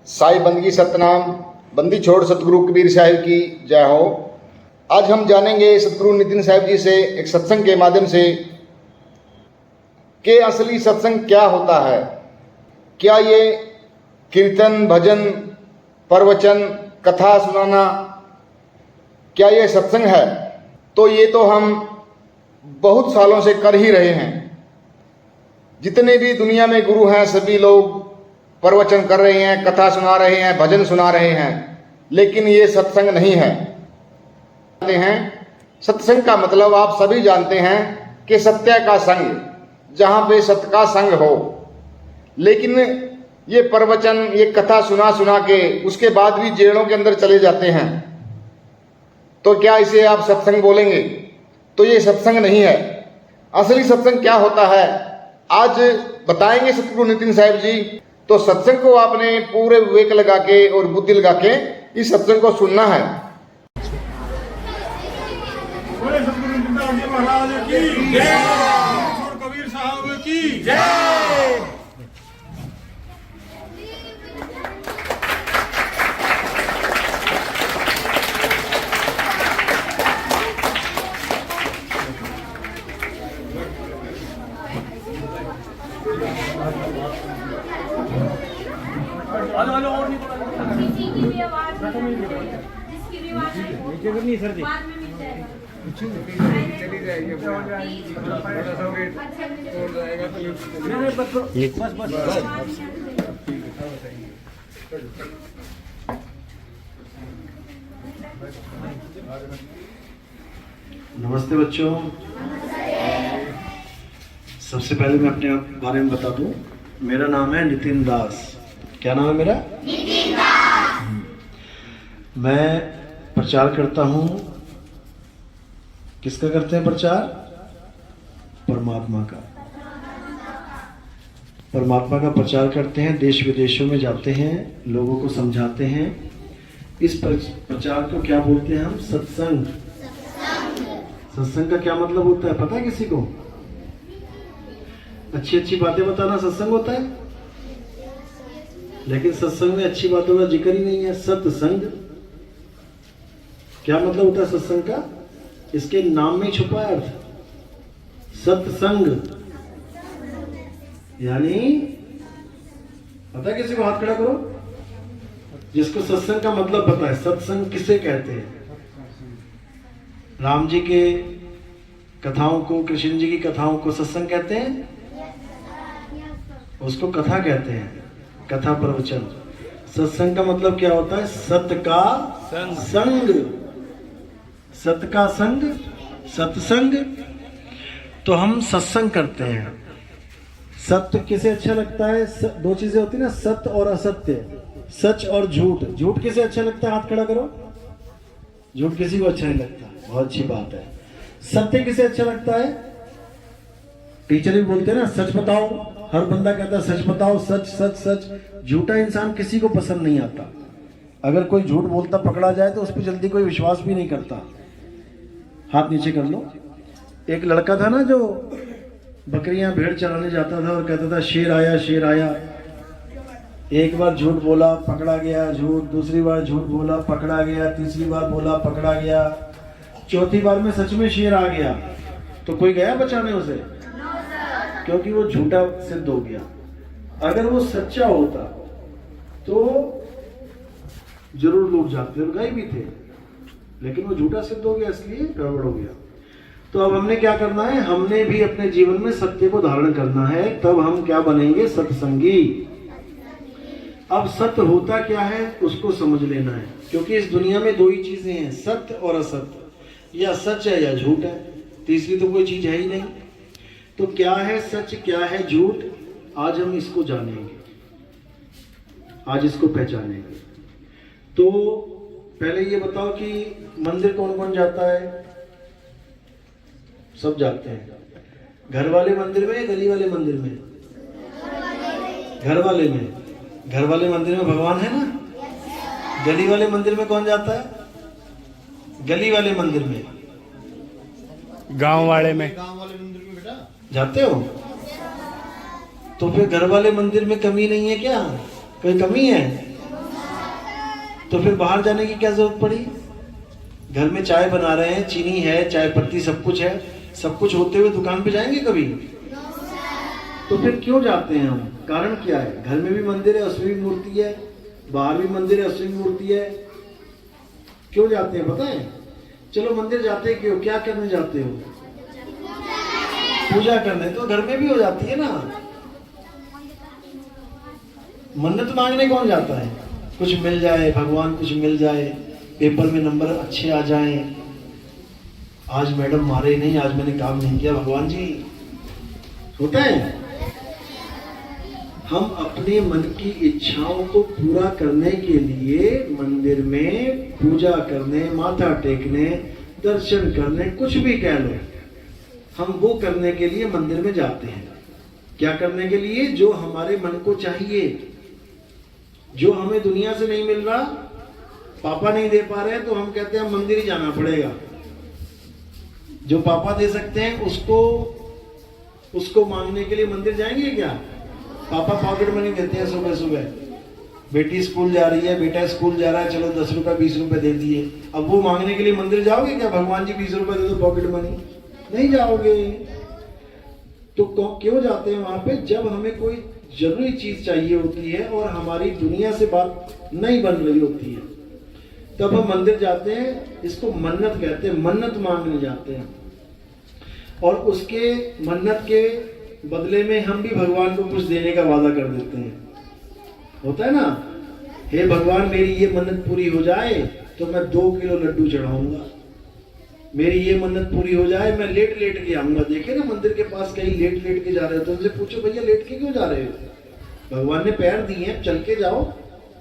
साई बंदगी सतनाम, बंदी छोड़ सतगुरु कबीर साहिब की जय हो। आज हम जानेंगे सतगुरु नितिन साहिब जी से एक सत्संग के माध्यम से कि असली सत्संग क्या होता है। क्या ये कीर्तन, भजन, प्रवचन, कथा सुनाना, क्या ये सत्संग है? तो ये तो हम बहुत सालों से कर ही रहे हैं। जितने भी दुनिया में गुरु हैं सभी लोग प्रवचन कर रहे हैं, कथा सुना रहे हैं, भजन सुना रहे हैं, लेकिन ये सत्संग नहीं है। जानते हैं सत्संग का मतलब आप सभी जानते हैं कि सत्य का संग, जहां पे सत्य का संग हो। लेकिन ये प्रवचन, ये कथा सुना सुना के उसके बाद भी जेलों के अंदर चले जाते हैं, तो क्या इसे आप सत्संग बोलेंगे? तो ये सत्संग नहीं है। असली सत्संग क्या होता है आज बताएंगे सतगुरु नितिन साहिब जी। तो सत्संग को आपने पूरे विवेक लगा के और बुद्धि लगा के इस सत्संग को सुनना है। सतगुरु नितिन जी महाराज की जय, कबीर साहब की जय। किसी की भी आवाज जिसकी भी आवाज नहीं सर जी बाद में मिल जाएगा। चली जाएगी बस नमस्ते बच्चों। सबसे पहले मैं अपने बारे में बता दूं। मेरा नाम है नितिन दास। क्या नाम है मेरा? नितिन दास। मैं प्रचार करता हूं। किसका करते हैं प्रचार? परमात्मा का। परमात्मा का प्रचार करते हैं, देश विदेशों में जाते हैं, लोगों को समझाते हैं। इस प्रचार को क्या बोलते हैं हम? सत्संग। सत्संग का क्या मतलब होता है पता है किसी को? अच्छी अच्छी बातें बताना सत्संग होता है, लेकिन सत्संग में अच्छी बातों का जिक्र ही नहीं है। सत्संग क्या मतलब होता है सत्संग का? इसके नाम में छुपा है अर्थ। सत्संग यानी पता है किसी को? हाथ खड़ा करो जिसको सत्संग का मतलब पता है। सत्संग किसे कहते हैं? राम जी के कथाओं को, कृष्ण जी की कथाओं को सत्संग कहते हैं, उसको कथा कहते हैं, कथा प्रवचन। सत्संग का मतलब क्या होता है? सत्य का संग। सत्य का संग, सत्संग। तो हम सत्संग करते हैं। सत्य किसे अच्छा लगता है? दो चीजें होती है ना, सत्य और असत्य, सच और झूठ। झूठ किसे अच्छा लगता है? हाथ खड़ा करो। झूठ किसी को अच्छा नहीं लगता, बहुत अच्छी बात है। सत्य किसे अच्छा लगता है? टीचर भी बोलते हैं ना, सच बताओ। हर बंदा कहता है सच बताओ, सच सच सच। झूठा इंसान किसी को पसंद नहीं आता। अगर कोई झूठ बोलता पकड़ा जाए तो उस पर जल्दी कोई विश्वास भी नहीं करता। हाथ नीचे कर लो। एक लड़का था ना जो बकरियां भेड़ चराने जाता था और कहता था शेर आया शेर आया। एक बार झूठ बोला पकड़ा गया, झूठ। दूसरी बार झूठ बोला पकड़ा गया, तीसरी बार बोला पकड़ा गया, चौथी बार में सच में शेर आ गया। तो कोई गया बचाने उसे? क्योंकि वो झूठा सिद्ध हो गया। अगर वो सच्चा होता तो जरूर लोग जाते और गए भी थे, लेकिन वो झूठा सिद्ध हो गया, इसलिए गड़बड़ हो गया। तो अब हमने क्या करना है? हमने भी अपने जीवन में सत्य को धारण करना है, तब हम क्या बनेंगे? सत्संगी। अब सत्य होता क्या है उसको समझ लेना है, क्योंकि इस दुनिया में दो ही चीजें हैं, सत्य और असत्य। या सच है या झूठ है, तीसरी तो कोई चीज है ही नहीं। तो क्या है सच, क्या है झूठ? आज हम इसको जानेंगे, आज इसको पहचानेंगे। तो पहले ये बताओ कि मंदिर कौन कौन जाता है? सब जाते हैं। घर वाले मंदिर में, गली वाले मंदिर में? घर वाले में। घर वाले मंदिर में भगवान है ना। गली वाले मंदिर में कौन जाता है? गली वाले मंदिर में। गांव वाले में जाते हो? तो फिर घर वाले मंदिर में कमी नहीं है क्या? कोई कमी है? तो फिर बाहर जाने की क्या जरूरत पड़ी? घर में चाय बना रहे हैं, चीनी है, चाय पत्ती सब कुछ है, सब कुछ होते हुए दुकान पे जाएंगे कभी? तो फिर क्यों जाते हैं हम? कारण क्या है? घर में भी मंदिर है, उसमें भी मूर्ति है, बाहर भी मंदिर है, उसमें भी मूर्ति है, क्यों जाते हैं पता है? चलो मंदिर जाते हैं क्यों? क्या करने जाते हो? पूजा करने। तो घर में भी हो जाती है ना। मन्नत मांगने कौन जाता है? कुछ मिल जाए, भगवान कुछ मिल जाए, पेपर में नंबर अच्छे आ जाएं, आज मैडम मारे नहीं, आज मैंने काम नहीं किया, भगवान जी होता है। हम अपने मन की इच्छाओं को पूरा करने के लिए मंदिर में पूजा करने, माथा टेकने, दर्शन करने, कुछ भी कह लो, हम वो करने के लिए मंदिर में जाते हैं। क्या करने के लिए? जो हमारे मन को चाहिए, जो हमें दुनिया से नहीं मिल रहा, पापा नहीं दे पा रहे, तो हम कहते हैं मंदिर ही जाना पड़ेगा। जो पापा दे सकते हैं उसको मांगने के लिए मंदिर जाएंगे क्या? पापा पॉकेट मनी देते हैं सुबह सुबह, बेटी स्कूल जा रही है, बेटा स्कूल जा रहा है, चलो 10 रुपए 20 रुपए दे दिए। अब वो मांगने के लिए मंदिर जाओगे क्या? भगवान जी 20 रुपए दे दो पॉकेट मनी, नहीं जाओगे। तो क्यों जाते हैं वहां पे? जब हमें कोई जरूरी चीज चाहिए होती है और हमारी दुनिया से बात नहीं बन रही होती है, तब हम मंदिर जाते हैं। इसको मन्नत कहते हैं, मन्नत मांगने जाते हैं। और उसके मन्नत के बदले में हम भी भगवान को कुछ देने का वादा कर देते हैं। होता है ना, हे भगवान मेरी ये मन्नत पूरी हो जाए तो मैं 2 किलो लड्डू चढ़ाऊंगा, मेरी ये मन्नत पूरी हो जाए मैं लेट लेट के आऊंगा। देखे ना मंदिर के पास कहीं लेट लेट के जा रहे हो तो उनसे पूछो भैया लेट के क्यों जा रहे हो? भगवान ने पैर दिए हैं, चल के जाओ।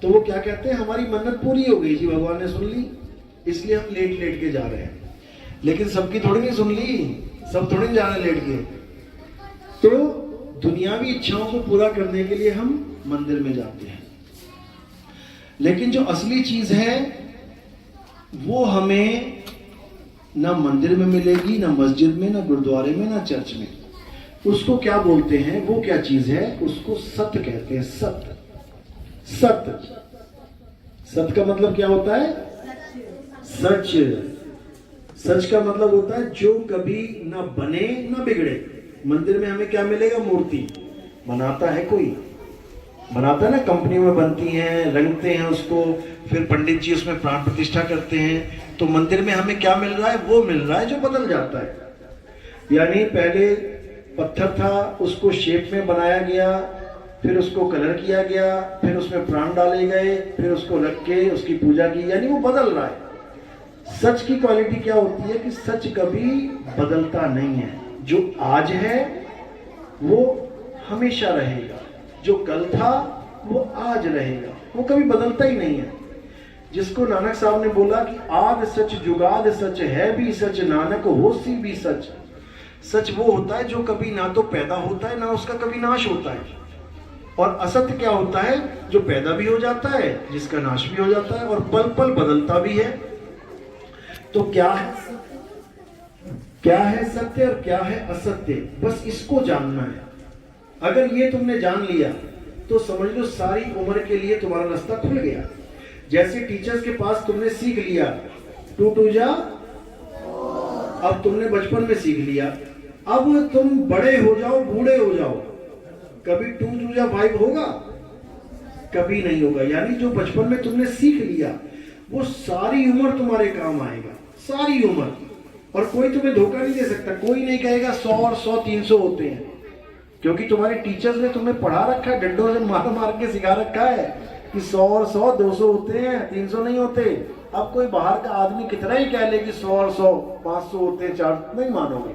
तो वो क्या कहते हैं? हमारी मन्नत पूरी हो गई जी, भगवान ने सुन ली, इसलिए हम लेट लेट के जा रहे हैं। लेकिन सबकी थोड़ी नहीं सुन ली, सब थोड़ी नहीं जा रहे लेट के। तो दुनियावी इच्छाओं को पूरा करने के लिए हम मंदिर में जाते हैं। लेकिन जो असली चीज है वो हमें ना मंदिर में मिलेगी, ना मस्जिद में, ना गुरुद्वारे में, ना चर्च में। उसको क्या बोलते हैं? वो क्या चीज है? उसको सत्य कहते हैं। सत्य। सत्य, सत्य का मतलब क्या होता है? सच। सच का मतलब होता है जो कभी ना बने ना बिगड़े। मंदिर में हमें क्या मिलेगा? मूर्ति बनाता है कोई, बनाता है ना, कंपनियों में बनती हैं, रंगते हैं उसको, फिर पंडित जी उसमें प्राण प्रतिष्ठा करते हैं। तो मंदिर में हमें क्या मिल रहा है? वो मिल रहा है जो बदल जाता है। यानी पहले पत्थर था, उसको शेप में बनाया गया, फिर उसको कलर किया गया, फिर उसमें प्राण डाले गए, फिर उसको रख के उसकी पूजा की, यानी वो बदल रहा है। सच की क्वालिटी क्या होती है कि सच कभी बदलता नहीं है। जो आज है वो हमेशा रहेगा, जो कल था वो आज रहेगा, वो कभी बदलता ही नहीं है। जिसको नानक साहब ने बोला कि आद सच जुगाद सच है भी सच, नानक होसी भी सच। सच वो होता है जो कभी ना तो पैदा होता है ना उसका कभी नाश होता है। और असत्य क्या होता है? जो पैदा भी हो जाता है, जिसका नाश भी हो जाता है और पल पल बदलता भी है। तो क्या है सत्य और क्या है असत्य? बस इसको जानना है। अगर ये तुमने जान लिया तो समझ लो सारी उम्र के लिए तुम्हारा रास्ता खुल गया। जैसे टीचर्स के पास तुमने सीख लिया 2 2 जा, अब तुमने बचपन में सीख लिया। अब तुम बड़े हो जाओ, बूढ़े हो जाओ, कभी 2 2 जा 5 होगा? कभी नहीं होगा। यानी जो बचपन में तुमने सीख लिया वो सारी उम्र तुम्हारे काम आएगा, सारी उम्र। और कोई तुम्हें धोखा नहीं दे सकता। कोई नहीं कहेगा 100 और 100 300 होते हैं, क्योंकि तुम्हारे टीचर्स ने तुम्हें पढ़ा रखा है, डंडों से मार मार के सिखा रखा है कि 100 और 100 200 होते हैं, 300 नहीं होते। अब कोई बाहर का आदमी कितना ही कह ले कि 100 और 100 500 होते हैं, 4, नहीं मानोगे,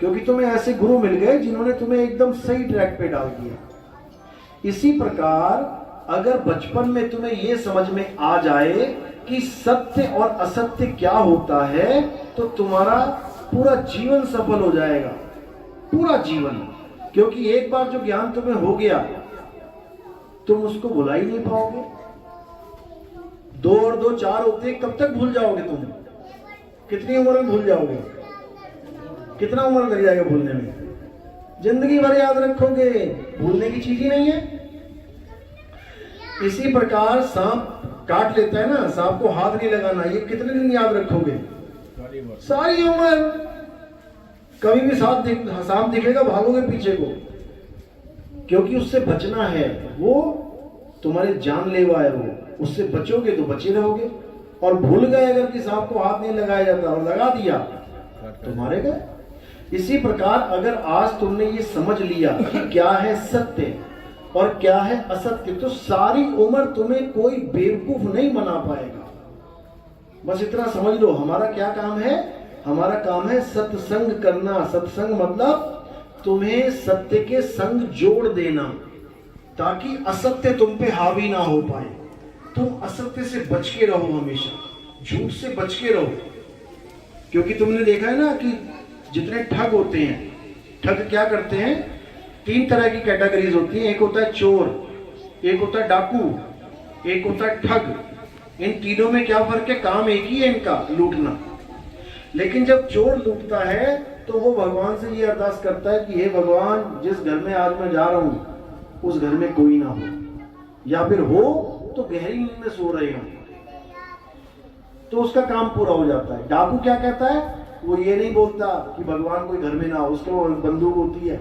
क्योंकि तुम्हें ऐसे गुरु मिल गए जिन्होंने तुम्हें एकदम सही ट्रैक पे डाल दिया। इसी प्रकार अगर बचपन में तुम्हें ये समझ में आ जाए कि सत्य और असत्य क्या होता है तो तुम्हारा पूरा जीवन सफल हो जाएगा, पूरा जीवन। क्योंकि एक बार जो ज्ञान तुम्हें हो गया तुम उसको भुला ही नहीं पाओगे। 2 और 2 4 होते हैं, कब तक भूल जाओगे तुम? कितनी उम्र में भूल जाओगे? कितना उम्र लग जाएगा भूलने में? जिंदगी भर याद रखोगे, भूलने की चीज ही नहीं है। इसी प्रकार सांप काट लेता है ना, सांप को हाथ नहीं लगाना, ये कितने दिन याद रखोगे? सारी उम्र। कभी भी सांप दिखेगा भागोगे पीछे को, क्योंकि उससे बचना है। वो तुम्हारे जानलेवा है, वो उससे बचोगे तो बचे रहोगे। और भूल गए अगर कि सांप को हाथ नहीं लगाया जाता और लगा दिया तो मारे गए। इसी प्रकार अगर आज तुमने ये समझ लिया कि क्या है सत्य और क्या है असत्य, तो सारी उम्र तुम्हें कोई बेवकूफ नहीं बना पाएगा। बस इतना समझ लो, हमारा क्या काम है? हमारा काम है सत्संग करना। सत्संग मतलब तुम्हें सत्य के संग जोड़ देना, ताकि असत्य तुम पे हावी ना हो पाए। तुम असत्य से बच के रहो, हमेशा झूठ से बच के रहो। क्योंकि तुमने देखा है ना कि जितने ठग होते हैं, ठग क्या करते हैं? 3 तरह की कैटेगरीज होती हैं। एक होता है चोर, एक होता है डाकू, एक होता है ठग। इन तीनों में क्या फर्क है? काम एक ही है इनका, लूटना। लेकिन जब चोर लूटता है तो वो भगवान से ये अरदास करता है कि हे भगवान, जिस घर में आज मैं जा रहा हूं उस घर में कोई ना हो, या फिर हो तो गहरी नींद में सो रहे हो, तो उसका काम पूरा हो जाता है। डाकू क्या कहता है? वो ये नहीं बोलता कि भगवान कोई घर में ना हो, उसको बंदूक होती है,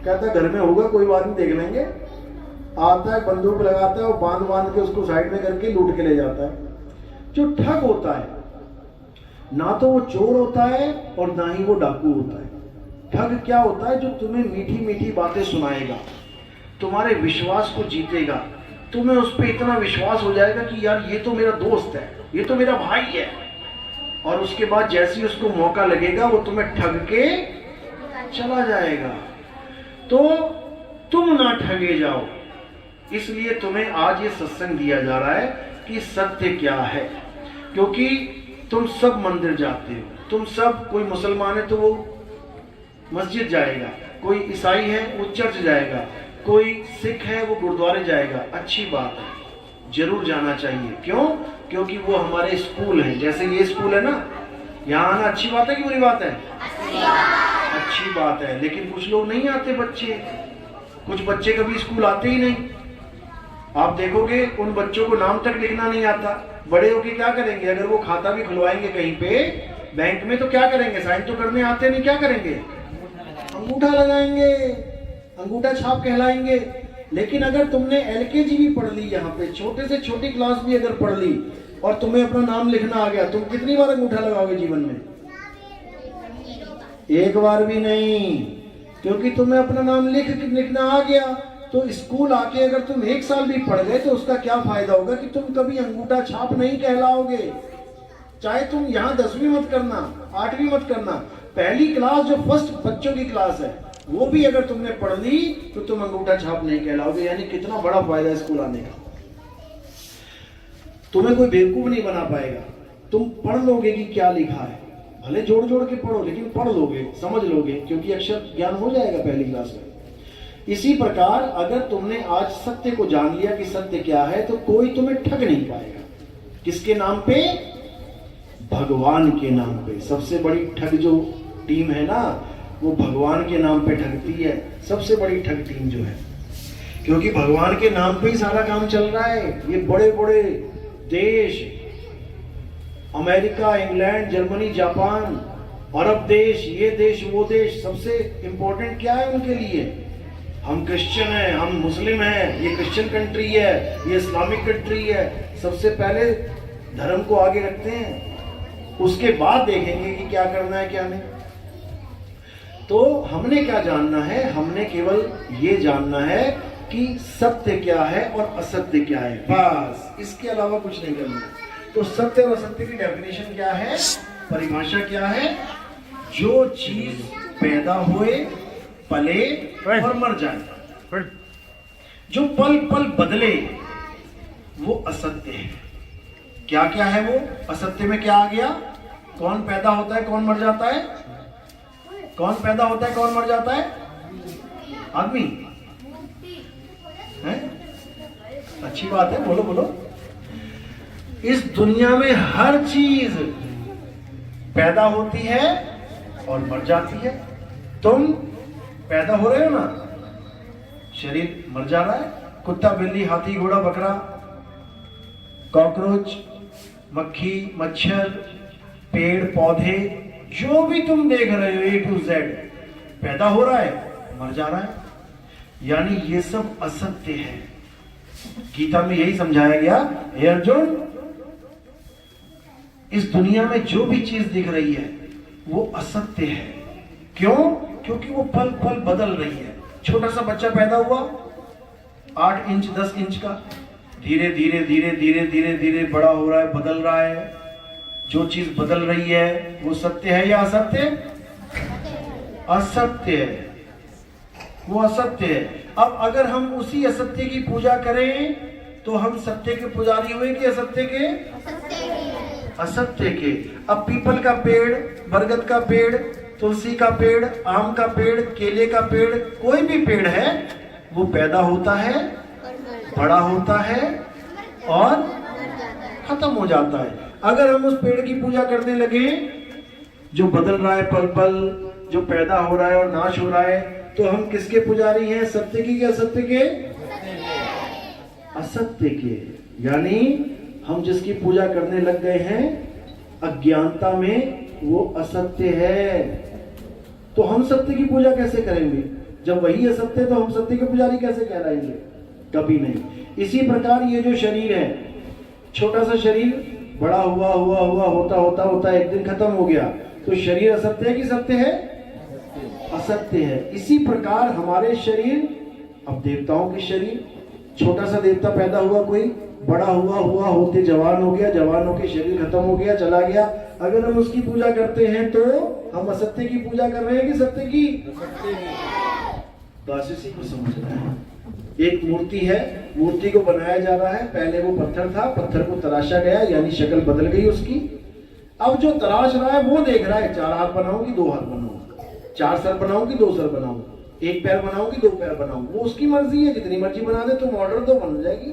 कहता है घर में होगा कोई बात नहीं, देख लेंगे। आता है, बंदूक लगाता है और बांध के उसको साइड में करके लूट के ले जाता है। जो ठग होता है, ना तो वो चोर होता है और ना ही वो डाकू होता है। ठग क्या होता है? जो तुम्हें मीठी मीठी बातें सुनाएगा, तुम्हारे विश्वास को जीतेगा, तुम्हें उस पर इतना विश्वास हो जाएगा कि यार ये तो मेरा दोस्त है, ये तो मेरा भाई है, और उसके बाद जैसे ही उसको मौका लगेगा वो तुम्हें ठग के चला जाएगा। तो तुम ना ठगे जाओ, इसलिए तुम्हें आज ये सत्संग दिया जा रहा है कि सत्य क्या है। क्योंकि तुम सब मंदिर जाते हो, तुम सब, कोई मुसलमान है तो वो मस्जिद जाएगा, कोई ईसाई है वो चर्च जाएगा, कोई सिख है वो गुरुद्वारे जाएगा। अच्छी बात है, जरूर जाना चाहिए। क्यों? क्योंकि वो हमारे स्कूल हैं। जैसे ये स्कूल है ना, यहाँ आना अच्छी बात है कि बुरी बात है? अच्छी बात है। लेकिन कुछ लोग नहीं आते बच्चे, कुछ बच्चे कभी स्कूल आते ही नहीं। आप देखोगे उन बच्चों को नाम तक लिखना नहीं आता। बड़े होके क्या करेंगे? अगर वो खाता भी खुलवाएंगे कहीं पे बैंक में, तो क्या करेंगे? साइन तो करने आते नहीं, क्या करेंगे? अंगूठा लगाएंगे, अंगूठा छाप कहलाएंगे। लेकिन अगर तुमने LKG भी पढ़ ली, यहाँ पे छोटे से छोटी क्लास भी अगर पढ़ ली और तुम्हें अपना नाम लिखना आ गया, तुम कितनी बार अंगूठा लगाओगे जीवन में? एक बार भी नहीं। क्योंकि तुम्हें अपना नाम लिखना आ गया, तो स्कूल आके अगर तुम 1 साल भी पढ़ गए तो उसका क्या फायदा होगा कि तुम कभी अंगूठा छाप नहीं कहलाओगे। चाहे तुम यहाँ 10वीं मत करना, 8वीं मत करना, पहली क्लास जो फर्स्ट बच्चों की क्लास है वो भी अगर तुमने पढ़ ली तो तुम अंगूठा छाप नहीं कहलाओगे। यानी कितना बड़ा फायदा है स्कूल आने का। तुम्हें कोई बेवकूफ नहीं बना पाएगा। तुम पढ़ लोगे कि क्या लिखा है, भले जोड़ जोड़ के पढ़ो, लेकिन पढ़ लोगे, समझ लोगे, क्योंकि अक्षर ज्ञान हो जाएगा पहली क्लास में। इसी प्रकार अगर तुमने आज सत्य को जान लिया कि सत्य क्या है, तो कोई तुम्हें ठग नहीं पाएगा। किसके नाम पे? भगवान के नाम पे। सबसे बड़ी ठग जो टीम है ना, वो भगवान के नाम पे ठगती है। सबसे बड़ी ठग टीम जो है, क्योंकि भगवान के नाम पे ही सारा काम चल रहा है। ये बड़े बड़े देश, अमेरिका, इंग्लैंड, जर्मनी, जापान, अरब देश, ये देश, वो देश, सबसे इंपॉर्टेंट क्या है उनके लिए? हम क्रिश्चियन हैं, हम मुस्लिम हैं, ये क्रिश्चियन कंट्री है, ये इस्लामिक कंट्री है। सबसे पहले धर्म को आगे रखते हैं, उसके बाद देखेंगे कि क्या करना है क्या नहीं। तो हमने क्या जानना है? हमने केवल ये जानना है कि सत्य क्या है और असत्य क्या है, बस। इसके अलावा कुछ नहीं करना है। तो सत्य और असत्य की डेफिनेशन क्या है, परिभाषा क्या है? जो चीज पैदा हुए, पले और मर जाए, जो पल पल बदले, वो असत्य है। क्या क्या है वो? असत्य में क्या आ गया? कौन पैदा होता है, कौन मर जाता है? कौन पैदा होता है, कौन मर जाता है? आदमी है? अच्छी बात है, बोलो बोलो। इस दुनिया में हर चीज पैदा होती है और मर जाती है। तुम पैदा हो रहे हो ना, शरीर मर जा रहा है। कुत्ता, बिल्ली, हाथी, घोड़ा, बकरा, कॉकरोच, मक्खी, मच्छर, पेड़ पौधे, जो भी तुम देख रहे हो A to Z पैदा हो रहा है, मर जा रहा है, यानी ये सब असत्य है। गीता में यही समझाया गया, हे अर्जुन, इस दुनिया में जो भी चीज दिख रही है वो असत्य है। क्यों? क्योंकि वो पल पल बदल रही है। छोटा सा बच्चा पैदा हुआ 8 इंच 10 इंच का, धीरे धीरे धीरे धीरे धीरे धीरे बड़ा हो रहा है, बदल रहा है। जो चीज बदल रही है वो सत्य है या असत्य? असत्य है, वो असत्य है। अब अगर हम उसी असत्य की पूजा करें तो हम सत्य के पुजारी हुए कि असत्य के? असत्य के। अब पीपल का पेड़, बरगद का पेड़, तुलसी का पेड़, आम का पेड़, केले का पेड़, कोई भी पेड़ है, वो पैदा होता है, बड़ा होता है और खत्म हो जाता है। अगर हम उस पेड़ की पूजा करने लगे जो बदल रहा है पल पल, जो पैदा हो रहा है और नाश हो रहा है, तो हम किसके पुजारी हैं? सत्य की या असत्य के? असत्य के। यानी हम जिसकी पूजा करने लग गए हैं अज्ञानता में, वो असत्य है। तो हम सत्य की पूजा कैसे करेंगे? जब वही असत्य तो हम सत्य के पुजारी कैसे कहलाएंगे? कभी नहीं। इसी प्रकार ये जो शरीर है, छोटा सा शरीर बड़ा हुआ हुआ हुआ होता होता होता एक दिन खत्म हो गया, तो शरीर असत्य है कि सत्य है? असत्य है। इसी प्रकार हमारे शरीर, अब देवताओं के शरीर, छोटा सा देवता पैदा हुआ, कोई बड़ा हुआ हुआ होते जवान हो गया, जवान होके शरीर खत्म हो गया, चला गया। अगर हम उसकी पूजा करते हैं तो हम असत्य की पूजा कर रहे हैं कि सत्य की? बस इसी को समझना है। एक मूर्ति है, मूर्ति को बनाया जा रहा है, पहले वो पत्थर था, पत्थर को तराशा गया, यानी शक्ल बदल गई उसकी। अब जो तराश रहा है वो देख रहा है, 4 हाथ बनाऊंगी 2 हाथ बनाऊंगा, 4 सर बनाऊंगी 2 सर बनाऊंगा, 1 पैर बनाऊंगी 2 पैर बनाऊंगी, वो उसकी मर्जी है, जितनी मर्जी बना दे। तुम ऑर्डर तो बन जाएगी।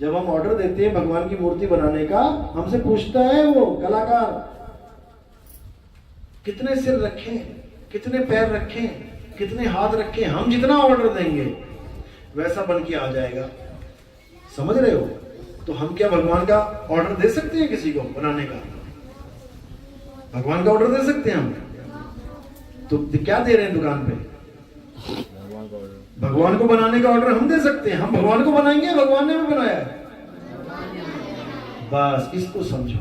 जब हम ऑर्डर देते हैं भगवान की मूर्ति बनाने का, हमसे पूछता है वो कलाकार, कितने सिर रखें, कितने पैर रखें, कितने हाथ रखें। हम जितना ऑर्डर देंगे वैसा बन के आ जाएगा। समझ रहे हो? तो हम क्या भगवान का ऑर्डर दे सकते हैं किसी को बनाने का? भगवान का ऑर्डर दे सकते हैं हम? तो क्या दे रहे हैं दुकान पे? भगवान को बनाने का ऑर्डर हम दे सकते हैं। हम भगवान को बनाएंगे, भगवान ने भी बनाया है। बस इसको समझो,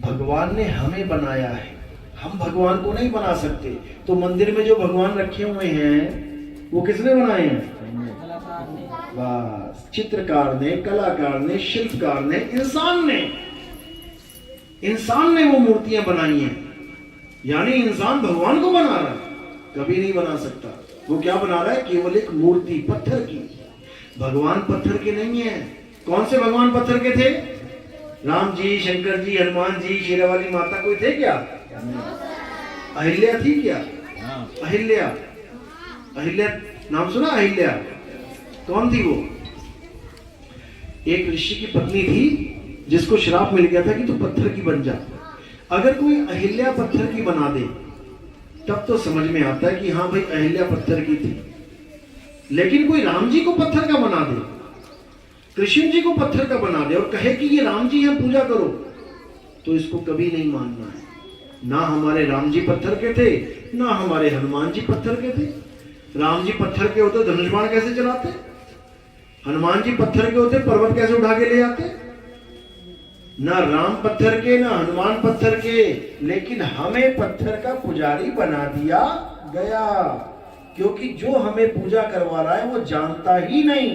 भगवान ने हमें बनाया है, हम भगवान को नहीं बना सकते। तो मंदिर में जो भगवान रखे हुए हैं वो किसने बनाए हैं? बस चित्रकार ने, कलाकार ने, शिल्पकार ने, इंसान ने वो मूर्तियां बनाई हैं। यानी इंसान भगवान को बना रहा है, कभी नहीं बना सकता। वो क्या बना रहा है? केवल एक मूर्ति पत्थर की। भगवान पत्थर के नहीं है। कौन से भगवान पत्थर के थे? राम जी, शंकर जी, हनुमान जी, शेरावाली माता कोई थे क्या? अहिल्या थी क्या? अहिल्या, अहिल्या नाम सुना? अहिल्या कौन थी? वो एक ऋषि की पत्नी थी जिसको श्राप मिल गया था कि तू पत्थर की बन जा। अगर कोई अहिल्या पत्थर की बना दे तब तो समझ में आता है कि हाँ भाई अहिल्या पत्थर की थी। लेकिन कोई राम जी को पत्थर का बना दे, कृष्ण जी को पत्थर का बना दे और कहे कि ये राम जी है, पूजा करो, तो इसको कभी नहीं मानना है। ना हमारे राम जी पत्थर के थे, ना हमारे हनुमान जी पत्थर के थे। राम जी पत्थर के होते धनुष बाण कैसे चलाते? हनुमान जी पत्थर के होते पर्वत कैसे उठा के ले जाते? ना राम पत्थर के, ना हनुमान पत्थर के, लेकिन हमें पत्थर का पुजारी बना दिया गया। क्योंकि जो हमें पूजा करवा रहा है वो जानता ही नहीं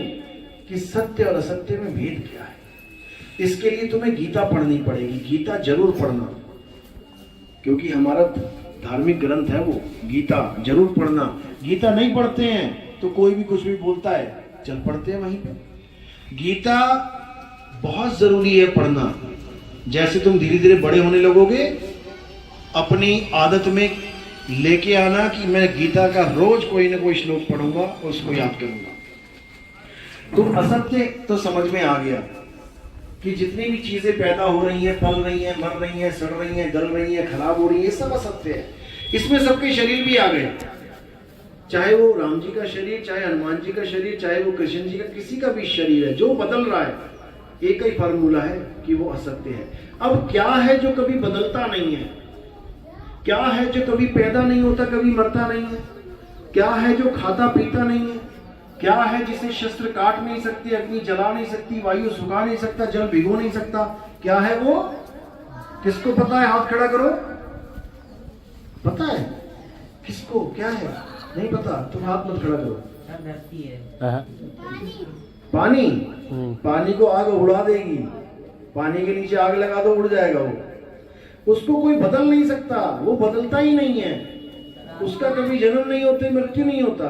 कि सत्य और असत्य में भेद क्या है। इसके लिए तुम्हें गीता पढ़नी पड़ेगी। गीता जरूर पढ़ना, क्योंकि हमारा धार्मिक ग्रंथ है वो। गीता जरूर पढ़ना। गीता नहीं पढ़ते हैं तो कोई भी कुछ भी बोलता है, चल पढ़ते हैं वहीं पे। गीता बहुत जरूरी है पढ़ना। जैसे तुम धीरे धीरे बड़े होने लगोगे, अपनी आदत में लेके आना कि मैं गीता का रोज कोई ना कोई श्लोक पढ़ूंगा और उसको याद करूंगा। तुम असत्य तो समझ में आ गया कि जितनी भी चीजें पैदा हो रही हैं, पल रही हैं, मर रही हैं, सड़ रही हैं, गल रही हैं, खराब हो रही हैं, सब असत्य है। इसमें सबके शरीर भी आ गए, चाहे वो राम जी का शरीर, चाहे हनुमान जी का शरीर, चाहे वो कृष्ण जी का, किसी का भी शरीर है जो बदल रहा है, एक ही फार्मूला है कि वो असत्य है। अब क्या है जो कभी बदलता नहीं है? क्या है जो कभी पैदा नहीं होता, कभी मरता नहीं है? क्या है जो खाता पीता नहीं है? क्या है जिसे शस्त्र काट नहीं सकते, अग्नि जला नहीं सकती, वायु सुखा नहीं सकता, जल भिगो नहीं सकता? क्या है वो? किसको पता है? हाथ खड़ा करो। पता है किसको? क्या है? नहीं पता? तुम हाथ मत खड़ा करो। धरती है। पानी। पानी को आग उड़ा देगी, पानी के नीचे आग लगा दो उड़ जाएगा वो। उसको कोई बदल नहीं सकता, वो बदलता ही नहीं है। उसका कभी जन्म नहीं होते, मृत्यु नहीं होता।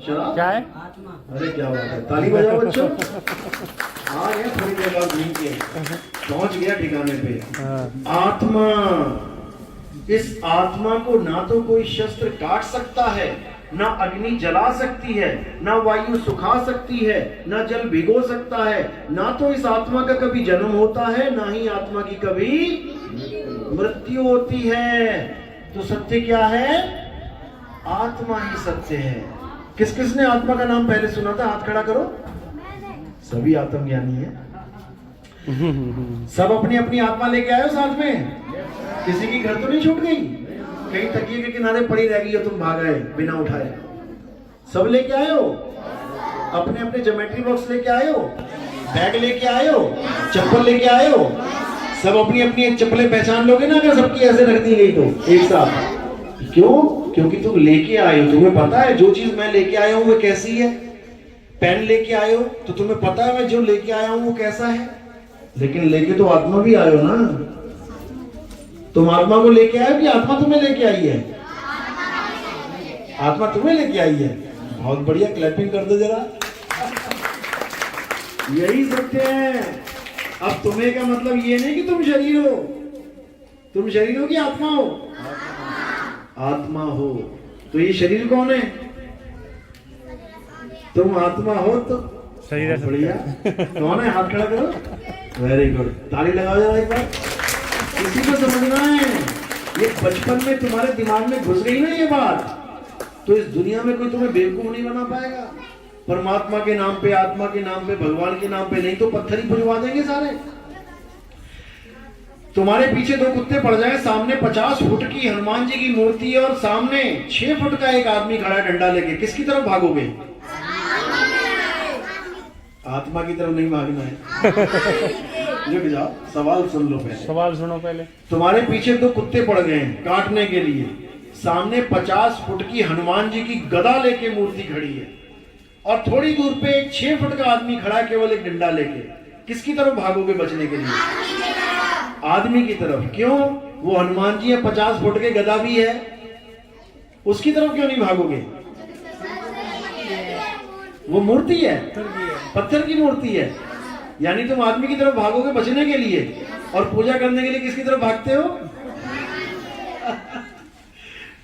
शराब क्या है? आत्मा। अरे क्या बात है, ताली बजाओ बच्चों। आ गया थोड़ी देर बाद घूम के पहुंच गया ठिकाने पे। आत्मा, इस आत्मा को ना तो कोई शस्त्र काट सकता है, ना अग्नि जला सकती है, ना वायु सुखा सकती है, ना जल भिगो सकता है। ना तो इस आत्मा का कभी जन्म होता है, ना ही आत्मा की कभी मृत्यु होती है। तो सत्य क्या है? आत्मा ही सत्य है। किस किसने आत्मा का नाम पहले सुना था? हाथ खड़ा करो। सभी आत्मज्ञानी है। सब अपनी अपनी आत्मा लेके आए हो साथ में? किसी की घर तो नहीं छूट गई? कहीं तकिए के किनारे पड़ी रह गई हो, तुम भाग आए बिना उठाए? सब लेके आए हो? अपने अपने ज्योमेट्री बॉक्स लेके आए हो? बैग लेके आए हो? चप्पल लेके आए हो? सब अपनी अपनी एक चप्पलें पहचान लोगे ना अगर सबकी ऐसे रख दी गई तो एक साथ? क्यों? क्योंकि तुम लेके आए हो, तुम्हें पता है जो चीज मैं लेके आया हूं वो कैसी है। पेन लेके आए हो तो तुम्हें पता है मैं जो लेके आया हूं वो कैसा है। लेकिन लेके तो आत्मा भी आए हो ना। तुम आत्मा को लेके आए हो कि आत्मा तुम्हें लेके आई है? आत्मा तुम्हें लेके आई है। बहुत बढ़िया, क्लैपिंग कर दो जरा। यही सत्य है। अब तुम्हें का मतलब ये नहीं कि तुम शरीर हो। तुम शरीर हो कि आत्मा हो? आत्मा हो। तो ये शरीर कौन है? तुम आत्मा हो तो शरीर है। बढ़िया। कौन है? हाथ खड़ा करो। वेरी गुड, ताली लगाओ जरा एक बार। इसी को समझना है। ये बचपन में तुम्हारे दिमाग में घुस गई ना ये बात, तो इस दुनिया में कोई तुम्हें बेवकूफ नहीं बना पाएगा। परमात्मा के नाम पे, आत्मा के नाम पे, भगवान के नाम पे नहीं तो पत्थर ही भुजवा देंगे सारे। तुम्हारे पीछे दो कुत्ते पड़ जाए, सामने 50 फुट की हनुमान जी की मूर्ति है और सामने 6 फुट का एक आदमी खड़ा है डंडा लेके, किसकी तरफ भागोगे? आत्मा की तरफ नहीं भागना है। रुक जाओ, सवाल सुन लो पहले। सवाल सुनो पहले। तुम्हारे पीछे दो कुत्ते पड़ गए हैं काटने के लिए, सामने 50 फुट की हनुमान जी की गदा लेके मूर्ति खड़ी है और थोड़ी दूर पे एक 6 फुट का आदमी खड़ा है केवल एक डंडा लेके। किसकी तरफ भागोगे बचने के लिए? आदमी की तरफ। क्यों? वो हनुमान जी है, 50 फुट के, गदा भी है, उसकी तरफ क्यों नहीं भागोगे? वो मूर्ति है, पत्थर की मूर्ति है। यानी तुम आदमी की तरफ भागोगे बचने के लिए और पूजा करने के लिए किसकी तरफ भागते हो?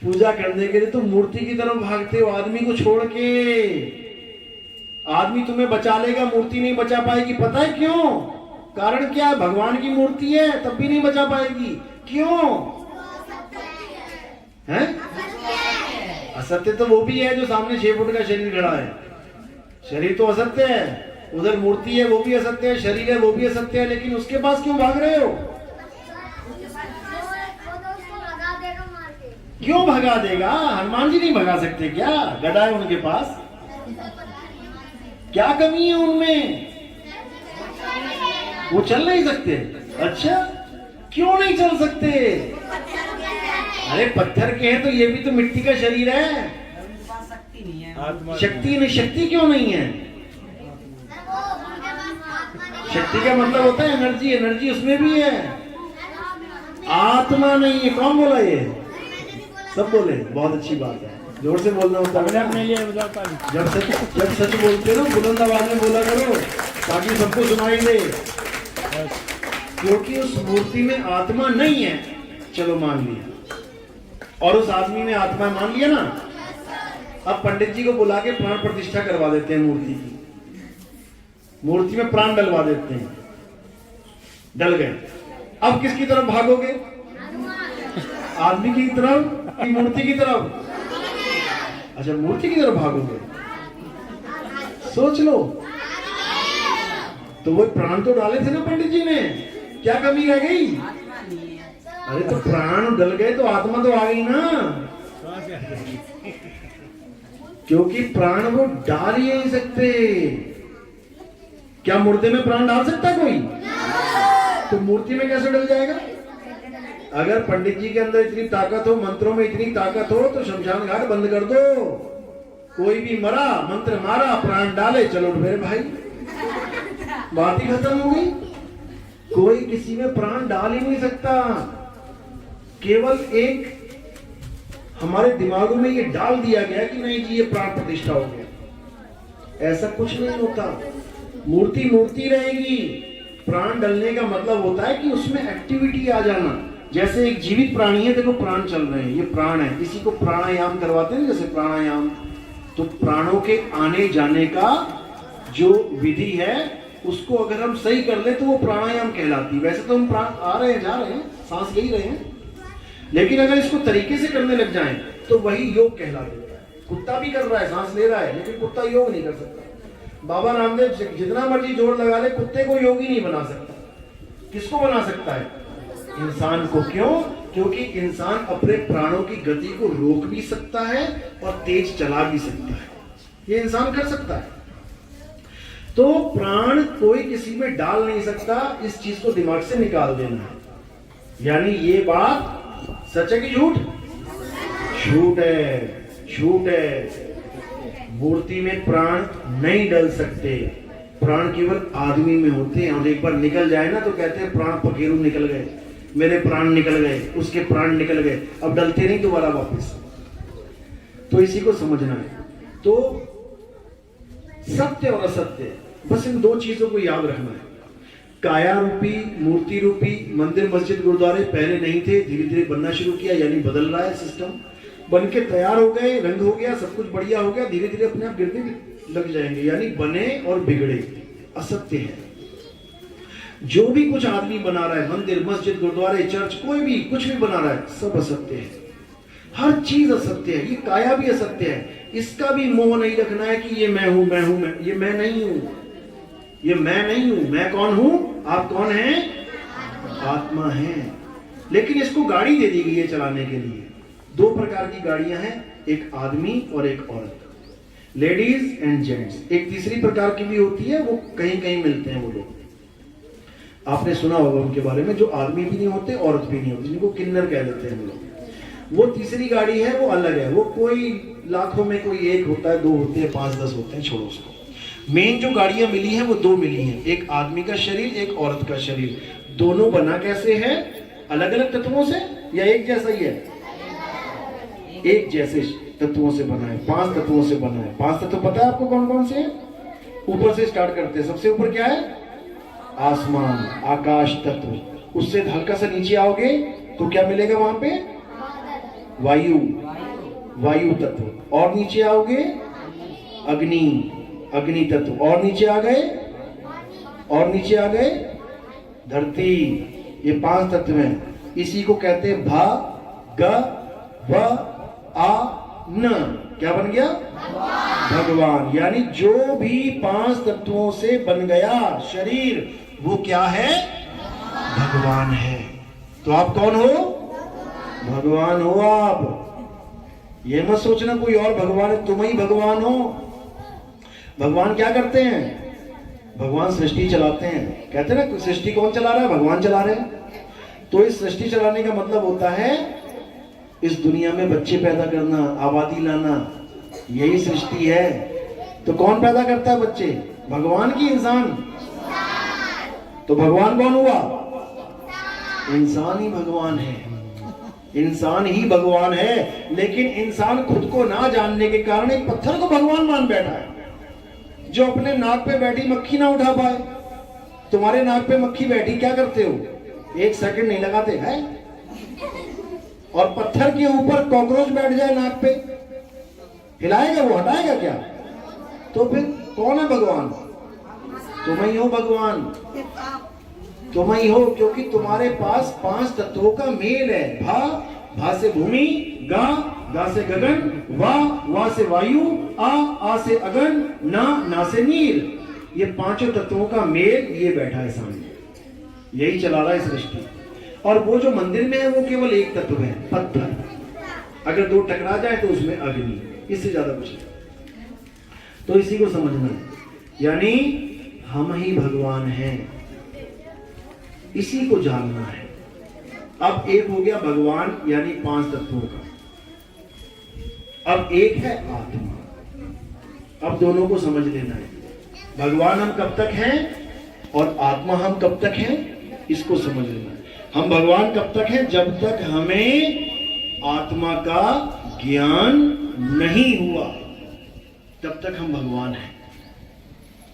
पूजा करने के लिए तुम मूर्ति की तरफ भागते हो, आदमी को छोड़ के। आदमी तुम्हें बचा लेगा, मूर्ति नहीं बचा पाएगी। पता है क्यों? कारण क्या है? भगवान की मूर्ति है तब भी नहीं बचा पाएगी। क्यों है? असत्य तो वो भी है जो सामने 6 फुट का शरीर खड़ा है। शरीर तो असत्य है, उधर मूर्ति है वो भी असत्य है, शरीर है वो भी असत्य है, लेकिन उसके पास क्यों भाग रहे हो? क्यों भगा देगा? हनुमान जी नहीं भगा सकते क्या? गदा है उनके पास। क्या कमी है उनमें? वो चल नहीं सकते। अच्छा, क्यों नहीं चल सकते? अरे पत्थर के हैं तो ये भी तो मिट्टी का शरीर है। शक्ति नहीं है। शक्ति नहीं, शक्ति क्यों नहीं है? शक्ति का मतलब होता है एनर्जी, एनर्जी उसमें भी है। आत्मा नहीं है। कौन बोला ये? सब बोले। बहुत अच्छी बात है, जोर से बोलना होता है। जब सच बोलते हो बुलंद आवाज में बोला करो ताकि सबको सुनाई दे। क्योंकि उस मूर्ति में आत्मा नहीं है, चलो मान लिया, और उस आदमी में आत्मा मान लिया ना। अब पंडित जी को बुला के प्राण प्रतिष्ठा करवा देते हैं मूर्ति की। मूर्ति में प्राण डलवा देते हैं, डल गए। अब किसकी तरफ भागोगे? आदमी की तरफ कि मूर्ति की तरफ? अच्छा, मूर्ति की तरफ भागोगे। सोच लो। तो वो प्राण तो डाले थे ना पंडित जी ने, क्या कमी रह गई? आत्मा नहीं है। अरे तो प्राण डल गए तो आत्मा तो आ गई ना, क्योंकि प्राण वो डाल ही नहीं सकते। क्या मुर्दे में प्राण डाल सकता है कोई? तो मूर्ति में कैसे डल जाएगा? अगर पंडित जी के अंदर इतनी ताकत हो, मंत्रों में इतनी ताकत हो, तो शमशान घाट बंद कर दो। कोई भी मरा, मंत्र मारा, प्राण डाले, चलो मेरे भाई, बात ही खत्म हो गई। कोई किसी में प्राण डाल ही नहीं सकता। केवल एक हमारे दिमागों में ये डाल दिया गया कि नहीं जी ये प्राण प्रतिष्ठा हो गया, ऐसा कुछ नहीं होता। मूर्ति मूर्ति रहेगी। प्राण डलने का मतलब होता है कि उसमें एक्टिविटी आ जाना। जैसे एक जीवित प्राणी है, देखो प्राण चल रहे हैं, ये प्राण है, इसी को प्राणायाम करवाते हैं, जैसे प्राणायाम। तो प्राणों के आने जाने का जो विधि है उसको अगर हम सही कर ले तो वो प्राणायाम कहलाती है। वैसे तो हम प्राण आ रहे हैं, जा रहे हैं, सांस ले ही रहे हैं, लेकिन अगर इसको तरीके से करने लग जाएं तो वही योग कहला देता है। कुत्ता भी कर रहा है, सांस ले रहा है, लेकिन कुत्ता योग नहीं कर सकता। बाबा रामदेव जितना मर्जी जोर लगा ले, कुत्ते को योगी नहीं बना सकता। किसको बना सकता है? इंसान को। क्यों? क्योंकि इंसान अपने प्राणों की गति को रोक भी सकता है और तेज चला भी सकता है, ये इंसान कर सकता है। तो प्राण कोई किसी में डाल नहीं सकता, इस चीज को दिमाग से निकाल देना है। यानी ये बात सच है कि झूठ? झूठ है, झूठ है। मूर्ति में प्राण नहीं डल सकते, प्राण केवल आदमी में होते हैं। और एक बार निकल जाए ना तो कहते हैं प्राण पखेरु निकल गए, मेरे प्राण निकल गए, उसके प्राण निकल गए, अब डलते नहीं दोबारा वापस। तो इसी को समझना है। तो सत्य और असत्य, बस इन दो चीजों को याद रखना है। काया रूपी, मूर्ति रूपी मंदिर मस्जिद गुरुद्वारे पहले नहीं थे, धीरे धीरे बनना शुरू किया, यानी बदल रहा है सिस्टम। बन के तैयार हो गए, रंग हो गया, सब कुछ बढ़िया हो गया, धीरे धीरे अपने आप गिरने भी लग जाएंगे। यानी बने और बिगड़े असत्य है। जो भी कुछ आदमी बना रहा है, मंदिर मस्जिद गुरुद्वारे चर्च, कोई भी कुछ भी बना रहा है, सब असत्य है। हर चीज असत्य है। ये काया भी असत्य है। इसका भी मोह नहीं रखना है कि ये मैं हूं, मैं हूं, मैं, ये मैं नहीं हूं, ये मैं नहीं हूं। मैं कौन हूं? आप कौन हैं? आत्मा है। लेकिन इसको गाड़ी दे दी गई है चलाने के लिए। दो प्रकार की गाड़ियां हैं, एक आदमी और एक औरत, लेडीज एंड जेंट्स। एक तीसरी प्रकार की भी होती है, वो कहीं कहीं मिलते हैं वो लोग, आपने सुना होगा उनके बारे में, जो आदमी भी नहीं होते, औरत भी नहीं होती, जिनको किन्नर कह देते हैं हम लोग। वो तीसरी गाड़ी है, वो अलग है। वो कोई लाखों में कोई एक होता है, दो होते हैं, 5-10 होते हैं, छोड़ो उसको। मेन जो गाड़ियां मिली हैं वो दो मिली हैं, एक आदमी का शरीर, एक औरत का शरीर। दोनों बना कैसे है? अलग अलग तत्वों से या एक जैसा ही है? एक जैसे तत्वों से बना है, 5 तत्वों से बना है। 5 तत्व पता है आपको कौन कौन से हैं? ऊपर से स्टार्ट करते हैं। सबसे ऊपर क्या है? आसमान, आकाश तत्व। उससे हल्का सा नीचे आओगे तो क्या मिलेगा वहां पे? वायु, वायु तत्व। और नीचे आओगे अग्नि, अग्नि तत्व। और नीचे आ गए, और नीचे आ गए धरती। ये 5 तत्व हैं। इसी को कहते हैं भा ग व आ न। क्या बन गया? भगवान। यानी जो भी 5 तत्वों से बन गया शरीर, वो क्या है? भगवान है। तो आप कौन हो? भगवान हो आप। ये मत सोचना कोई और भगवान है, तुम ही भगवान हो। भगवान क्या करते हैं? भगवान सृष्टि चलाते हैं। कहते हैं ना सृष्टि कौन चला रहा है? भगवान चला रहे हैं। तो इस सृष्टि चलाने का मतलब होता है इस दुनिया में बच्चे पैदा करना, आबादी लाना, यही सृष्टि है। तो कौन पैदा करता है बच्चे? भगवान की इंसान? तो भगवान कौन हुआ? इंसान ही भगवान है। इंसान ही भगवान है। लेकिन इंसान खुद को ना जानने के कारण एक पत्थर को भगवान मान बैठा है। जो अपने नाक पे बैठी मक्खी ना उठा पाए। तुम्हारे नाक पे मक्खी बैठी, क्या करते हो? 1 सेकंड नहीं लगाते हैं। और पत्थर के ऊपर कॉकरोच बैठ जाए नाक पे, हिलाएगा वो? हटाएगा क्या? तो फिर कौन है भगवान? तुम ही हो भगवान, तुम ही हो। क्योंकि तुम्हारे पास 5 तत्वों का मेल है। भा, भा से भूमि, गा, गा से गगन, वा, वा से वायु, आ, आ से अगन, ना, ना से नीर। ये पांचों तत्वों का मेल ये बैठा है सामने, यही चला रहा है सृष्टि। और वो जो मंदिर में है वो केवल एक तत्व है, पत्थर। अगर दो टकरा जाए तो उसमें अग्नि, इससे ज्यादा कुछ नहीं। तो इसी को समझना है, यानी हम ही भगवान हैं, इसी को जानना है। अब एक हो गया भगवान यानी पांच तत्वों का, अब एक है आत्मा। अब दोनों को समझ लेना है, भगवान हम कब तक हैं और आत्मा हम कब तक हैं, इसको समझ लेना है। हम भगवान कब तक हैं, जब तक हमें आत्मा का ज्ञान नहीं हुआ तब तक हम भगवान हैं।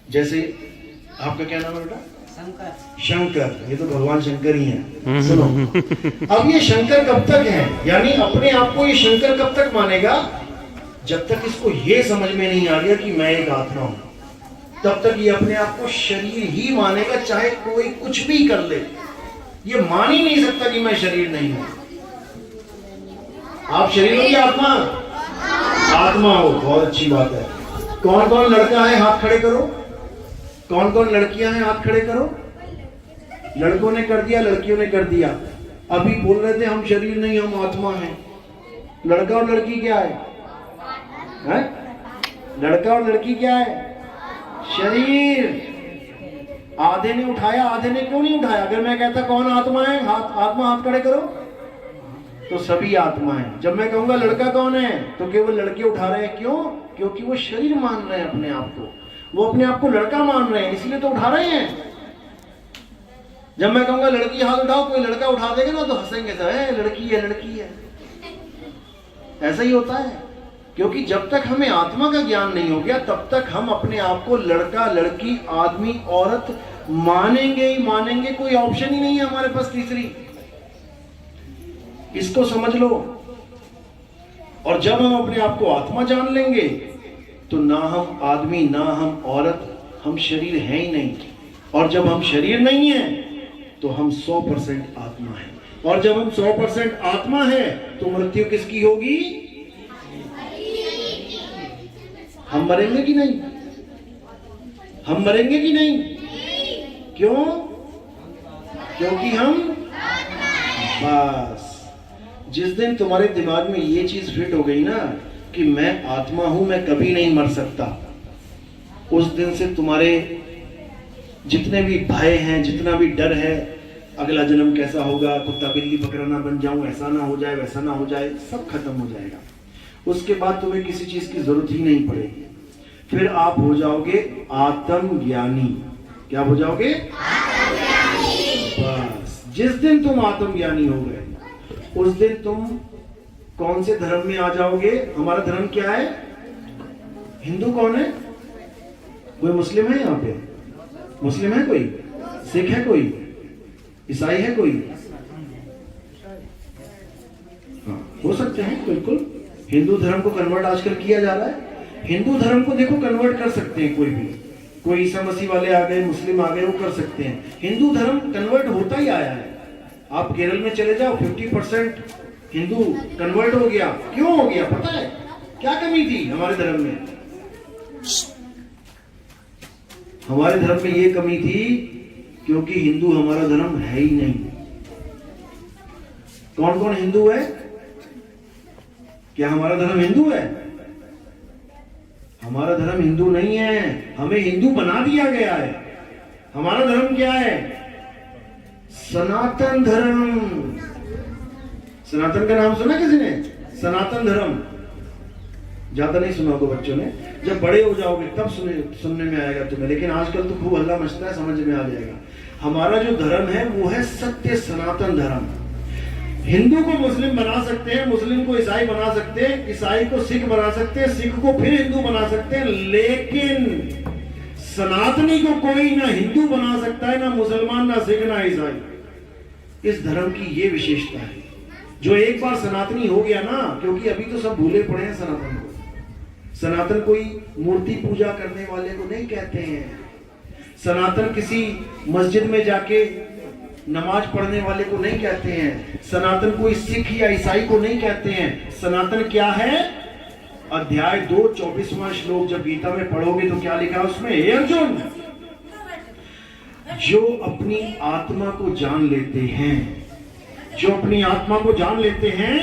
जैसे आपका क्या नाम है बेटा? शंकर। शंकर, ये तो भगवान शंकर ही हैं। सुनो, अब ये शंकर कब तक है, यानी अपने आप को ये शंकर कब तक मानेगा, जब तक इसको ये समझ में नहीं आ गया कि मैं एक आत्मा हूं, तब तक ये अपने आप को शरीर ही मानेगा, चाहे कोई कुछ भी कर ले। ये मान ही नहीं सकता कि मैं शरीर नहीं हूं। आप शरीर हो या आत्मा? आत्मा हो, बहुत अच्छी बात है। कौन कौन लड़का है, हाथ खड़े करो। कौन कौन लड़कियां हैं, हाथ खड़े करो। लड़कों ने कर दिया, लड़कियों ने कर दिया। अभी बोल रहे थे हम शरीर नहीं, हम आत्मा हैं। लड़का और लड़की क्या है? लड़का और लड़की क्या है? शरीर। आधे ने उठाया, आधे ने क्यों नहीं उठाया? अगर मैं कहता कौन आत्मा है, हाथ खड़े करो, तो सभी आत्मा है। जब मैं कहूंगा लड़का कौन है, तो केवल लड़के उठा रहे हैं। क्यों? क्योंकि वो शरीर मान रहे हैं अपने आप को, वो अपने आप को लड़का मान रहे हैं, इसलिए तो उठा रहे हैं। जब मैं कहूंगा लड़की हाथ उठाओ, कोई लड़का उठा देगा ना तो हंसेंगे, तो लड़की है, लड़की है। ऐसा ही होता है, क्योंकि जब तक हमें आत्मा का ज्ञान नहीं हो गया तब तक हम अपने आप को लड़का, लड़की, आदमी, औरत मानेंगे ही मानेंगे। कोई ऑप्शन ही नहीं है हमारे पास तीसरी। इसको समझ लो। और जब हम अपने आप को आत्मा जान लेंगे तो ना हम आदमी, ना हम औरत, हम शरीर है ही नहीं। और जब हम शरीर नहीं है तो हम 100% आत्मा है। और जब हम 100% आत्मा है तो मृत्यु किसकी होगी? हम मरेंगे कि नहीं? हम मरेंगे कि नहीं? क्यों? क्योंकि हम बस जिस दिन तुम्हारे दिमाग में ये चीज फिट हो गई ना कि मैं आत्मा हूं, मैं कभी नहीं मर सकता, उस दिन से तुम्हारे जितने भी भय हैं, जितना भी डर है, अगला जन्म कैसा होगा, कुत्ता बिल्ली बकरा ना बन जाऊं, ऐसा ना हो जाए, वैसा ना हो जाए, सब खत्म हो जाएगा। उसके बाद तुम्हें किसी चीज की जरूरत ही नहीं पड़ेगी। फिर आप हो जाओगे आत्मज्ञानी। क्या हो जाओगे? बस जिस दिन तुम आत्मज्ञानी हो गए उस दिन तुम कौन से धर्म में आ जाओगे? हमारा धर्म क्या है? हिंदू कौन है? कोई मुस्लिम है? यहाँ पे मुस्लिम है कोई? सिख है कोई? ईसाई है कोई? हाँ, हो सकते हैं बिल्कुल। हिंदू धर्म को कन्वर्ट आजकल किया जा रहा है। हिंदू धर्म को देखो कन्वर्ट कर सकते हैं कोई भी, कोई ईसा मसीह वाले आ गए, मुस्लिम आ गए, वो कर सकते हैं। हिंदू धर्म कन्वर्ट होता ही आया है। आप केरल में चले जाओ, 50% हिंदू कन्वर्ट हो गया। क्यों हो गया पता है? क्या कमी थी हमारे धर्म में? हमारे धर्म में ये कमी थी क्योंकि हिंदू हमारा धर्म है ही नहीं। कौन कौन हिंदू है? क्या हमारा धर्म हिंदू है? हमारा धर्म हिंदू नहीं है, हमें हिंदू बना दिया गया है। हमारा धर्म क्या है? सनातन धर्म। सनातन का नाम सुना किसी ने? सनातन धर्म ज्यादा नहीं सुना होगा बच्चों ने, जब बड़े हो जाओगे तब सुनने में आएगा तुम्हें, लेकिन आजकल तो खूब हल्ला मचता है, समझ में आ जाएगा। हमारा जो धर्म है वो है सत्य सनातन धर्म। हिंदू को मुस्लिम बना सकते हैं, मुस्लिम को ईसाई बना सकते हैं, ईसाई को सिख बना सकते हैं, सिख को फिर हिंदू बना सकते हैं, लेकिन सनातनी को कोई ना हिंदू बना सकता है, ना मुसलमान, ना सिख, ना ईसाई। इस धर्म की ये विशेषता है। जो एक बार सनातनी हो गया ना, क्योंकि अभी तो सब भूले पड़े हैं सनातन को। सनातन कोई मूर्ति पूजा करने वाले को नहीं कहते हैं। सनातन किसी मस्जिद में जाके नमाज पढ़ने वाले को नहीं कहते हैं। सनातन कोई सिख या ईसाई को नहीं कहते हैं। सनातन क्या है? अध्याय 2 24वां श्लोक जब गीता में पढ़ोगे तो क्या लिखा है उसमें? हे अर्जुन, जो अपनी आत्मा को जान लेते हैं, जो अपनी आत्मा को जान लेते हैं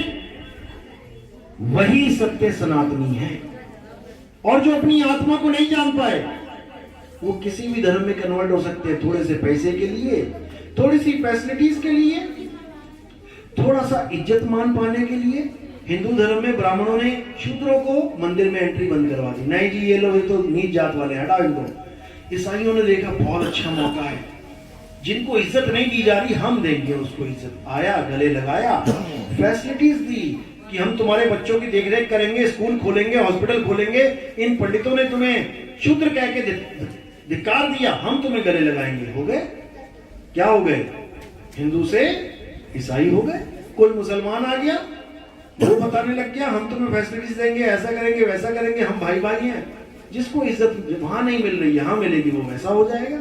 वही सत्य सनातनी है। और जो अपनी आत्मा को नहीं जान पाए वो किसी भी धर्म में कन्वर्ट हो सकते हैं, थोड़े से पैसे के लिए, थोड़ी सी फैसिलिटीज के लिए, थोड़ा सा इज्जत मान पाने के लिए। हिंदू धर्म में ब्राह्मणों ने शूद्रों को मंदिर में एंट्री बंद करवा दी, नहीं जी ये लोग तो नीच जात वाले, हटाओ इनको। ईसाइयों ने देखा बहुत अच्छा मौका है, जिनको इज्जत नहीं दी जा रही हम देंगे उसको इज्जत। आया, गले लगाया, फैसिलिटीज दी कि हम तुम्हारे बच्चों की देखरेख करेंगे, स्कूल खोलेंगे, हॉस्पिटल खोलेंगे। इन पंडितों ने तुम्हें शूद्र कह के धिक्कार दिया, हम तुम्हें गले लगाएंगे। हो गए, क्या हो गए? हिंदू से ईसाई हो गए। कोई मुसलमान आ गया, वो बताने लग गया हम तुम्हें फैसिलिटीज देंगे, ऐसा करेंगे वैसा करेंगे, हम भाई भाई हैं। जिसको इज्जत वहां नहीं मिल रही यहां मिलेगी वो वैसा हो जाएगा।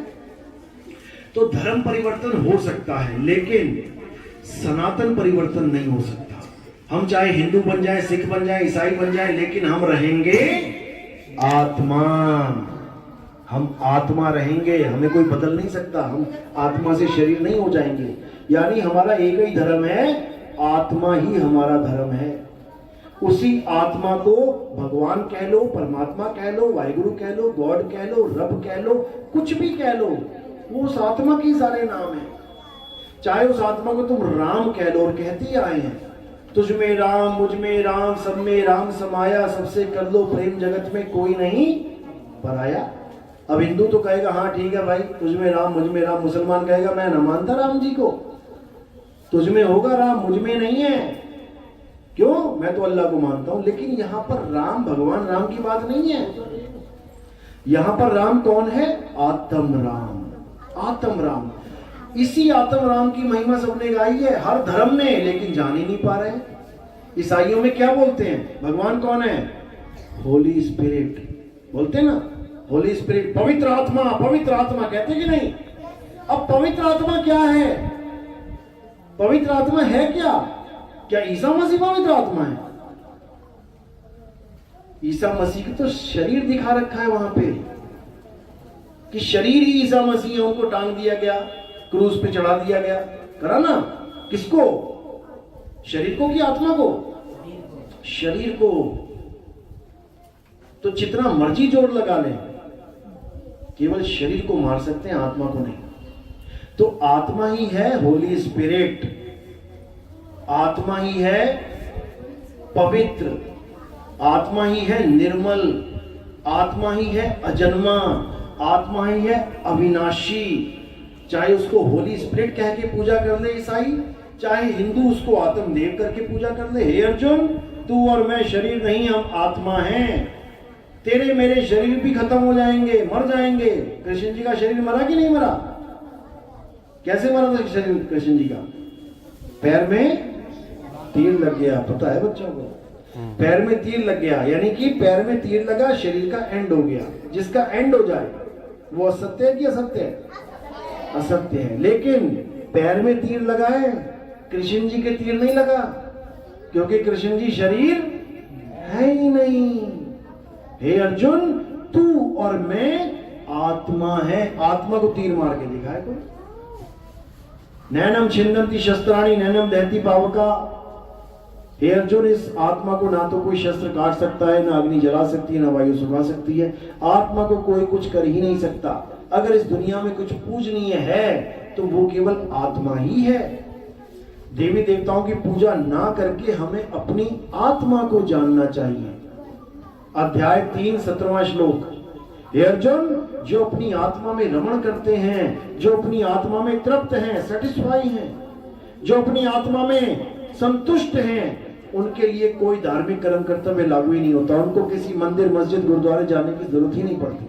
तो धर्म परिवर्तन हो सकता है लेकिन सनातन परिवर्तन नहीं हो सकता। हम चाहे हिंदू बन जाए, सिख बन जाए, ईसाई बन जाए, लेकिन हम रहेंगे आत्मा। हम आत्मा रहेंगे, हमें कोई बदल नहीं सकता। हम आत्मा से शरीर नहीं हो जाएंगे। यानी हमारा एक ही धर्म है, आत्मा ही हमारा धर्म है। उसी आत्मा को भगवान कह लो, परमात्मा कह लो, वाहिगुरु कह लो, गॉड कह लो, रब कह लो, कुछ भी कह लो, वो उस आत्मा के सारे नाम है। चाहे उस आत्मा को तुम राम कह लो, और कहते ही आए हैं तुझ में राम, मुझ में राम, सब में राम समाया, सबसे कर लो प्रेम, जगत में कोई नहीं पराया। अब हिंदू तो कहेगा हाँ ठीक है भाई, तुझ में राम, मुझ में राम। मुसलमान कहेगा मैं न मानता राम जी को, तुझ में होगा राम, मुझ में नहीं है। क्यों? मैं तो अल्लाह को मानता हूं। लेकिन यहां पर राम, भगवान राम की बात नहीं है। यहां पर राम कौन है? आत्म राम। आत्म राम, इसी आत्म राम की महिमा सबने गाई है हर धर्म में, लेकिन जान ही नहीं पा रहे। ईसाइयों में क्या बोलते हैं? भगवान कौन है? होली स्पिरिट बोलते हैं ना, होली स्पिरिट, पवित्र आत्मा, पवित्र आत्मा कहते कि नहीं? अब पवित्र आत्मा क्या है? पवित्र आत्मा है क्या? क्या ईसा मसीह पवित्र आत्मा है? ईसा मसीह का तो शरीर दिखा रखा है वहां पे कि शरीर ही ईसा मसीह है, उनको टांग दिया गया, क्रूस पे चढ़ा दिया गया। करा ना? किसको? शरीर को कि आत्मा को? शरीर को। तो जितना मर्जी जोर लगा लें, केवल शरीर को मार सकते हैं, आत्मा को नहीं। तो आत्मा ही है होली स्पिरिट, आत्मा ही है पवित्र, आत्मा ही है निर्मल, आत्मा ही है अजन्मा, आत्मा ही है अविनाशी। चाहे उसको होली स्पिरिट कह के पूजा कर ले ईसाई, चाहे हिंदू उसको आत्मदेव करके पूजा कर ले। हे अर्जुन, तू और मैं शरीर नहीं, हम आत्मा हैं। तेरे मेरे शरीर भी खत्म हो जाएंगे, मर जाएंगे। कृष्ण जी का शरीर मरा कि नहीं मरा? कैसे मरा था शरीर कृष्ण जी का? पैर में तीर लग गया, पता है बच्चों को? पैर में तीर लग गया, यानी कि पैर में तीर लगा, शरीर का एंड हो गया। जिसका एंड हो जाए वो असत्य है कि असत्य है? असत्य है। लेकिन पैर में तीर लगा है, कृष्ण जी के तीर नहीं लगा, क्योंकि कृष्ण जी शरीर है ही नहीं। हे अर्जुन, तू और मैं आत्मा है। आत्मा को तीर मार के दिखाए कोई? नैनम छिन्नन्ति शस्त्राणि नैनम दहति पावका। हे अर्जुन, इस आत्मा को ना तो कोई शस्त्र काट सकता है, ना अग्नि जला सकती है, ना वायु सुखा सकती है। आत्मा को कोई कुछ कर ही नहीं सकता। अगर इस दुनिया में कुछ पूजनीय है तो वो केवल आत्मा ही है। देवी देवताओं की पूजा ना करके हमें अपनी आत्मा को जानना चाहिए। अध्याय 3 17वां श्लोक। हे अर्जुन, जो अपनी आत्मा में रमण करते हैं, जो अपनी आत्मा में तृप्त हैं, सेटिस्फाई हैं, जो अपनी आत्मा में संतुष्ट हैं, उनके लिए कोई धार्मिक कर्म कर्तव्य लागू ही नहीं होता। उनको किसी मंदिर, मस्जिद, गुरुद्वारे जाने की जरूरत ही नहीं पड़ती।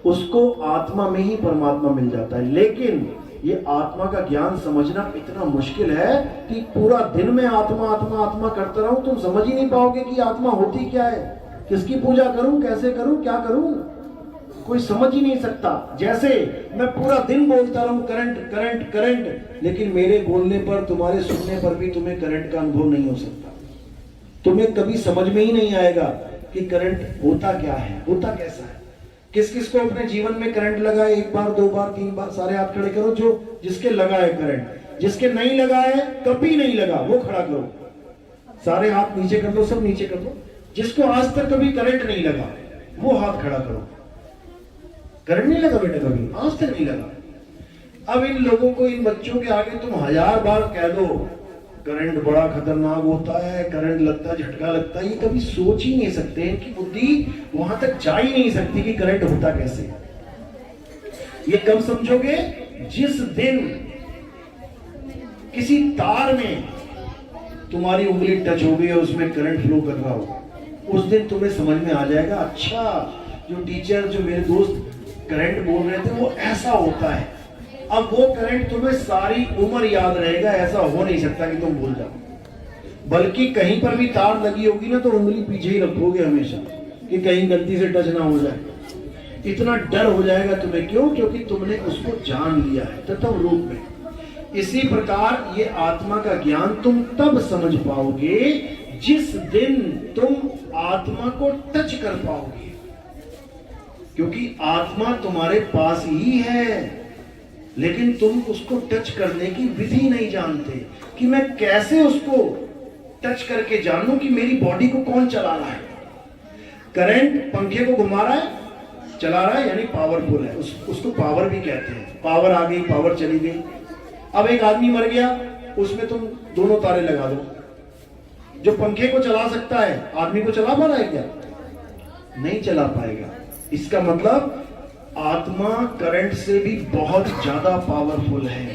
उसको आत्मा में ही परमात्मा मिल जाता है। लेकिन ये आत्मा का ज्ञान समझना इतना मुश्किल है कि पूरा दिन में आत्मा आत्मा आत्मा करता रहूं, तुम समझ ही नहीं पाओगे कि आत्मा होती क्या है, किसकी पूजा करूं, कैसे करूं, क्या करूं, कोई समझ ही नहीं सकता। जैसे मैं पूरा दिन बोलता रहूं करंट करंट करंट, लेकिन मेरे बोलने पर, तुम्हारे सुनने पर भी तुम्हें करंट का अनुभव नहीं हो सकता। तुम्हें कभी समझ में ही नहीं आएगा कि करंट होता क्या है, होता कैसा है। किस किस को अपने जीवन में करंट लगा है? 1 बार 2 बार 3 बार, सारे हाथ खड़े करो जो जिसके लगा है करंट। जिसके नहीं लगा है, कभी नहीं लगा, वो खड़ा करो। सारे हाथ नीचे कर दो, सब नीचे कर दो। जिसको आज तक कभी करंट नहीं लगा वो हाथ खड़ा करो। करंट नहीं लगा बेटा कभी, आज तक नहीं लगा। अब इन लोगों को, इन बच्चों के आगे तुम 1000 बार कह दो करंट बड़ा खतरनाक होता है, करंट लगता है, झटका लगता है, ये कभी सोच ही नहीं सकते। इनकी बुद्धि वहां तक जा ही नहीं सकती कि करंट होता कैसे। ये कब समझोगे? जिस दिन किसी तार में तुम्हारी उंगली टच हो गई और उसमें करंट फ्लो कर रहा हो, उस दिन तुम्हें समझ में आ जाएगा, अच्छा जो टीचर, जो मेरे दोस्त करंट बोल रहे थे वो ऐसा होता है। अब वो करंट तुम्हें सारी उम्र याद रहेगा। ऐसा हो नहीं सकता कि तुम भूल जाओ। बल्कि कहीं पर भी तार लगी होगी ना तो उंगली पीछे ही रखोगे हमेशा कि कहीं गलती से टच ना हो जाए। इतना डर हो जाएगा तुम्हें। क्यों? क्योंकि तुमने उसको जान लिया है तत्व रूप में। इसी प्रकार ये आत्मा का ज्ञान तुम तब समझ पाओगे जिस दिन तुम आत्मा को टच कर पाओगे। क्योंकि आत्मा तुम्हारे पास ही है, लेकिन तुम उसको टच करने की विधि नहीं जानते कि मैं कैसे उसको टच करके जानूं कि मेरी बॉडी को कौन चला रहा है। करंट पंखे को घुमा रहा है, चला रहा है, यानी पावरफुल है। उसको पावर भी कहते हैं। पावर आ गई, पावर चली गई। अब एक आदमी मर गया, उसमें तुम दोनों तारे लगा दो। जो पंखे को चला सकता है, आदमी को चला पा रहा है क्या? नहीं चला पाएगा। इसका मतलब आत्मा करंट से भी बहुत ज्यादा पावरफुल है।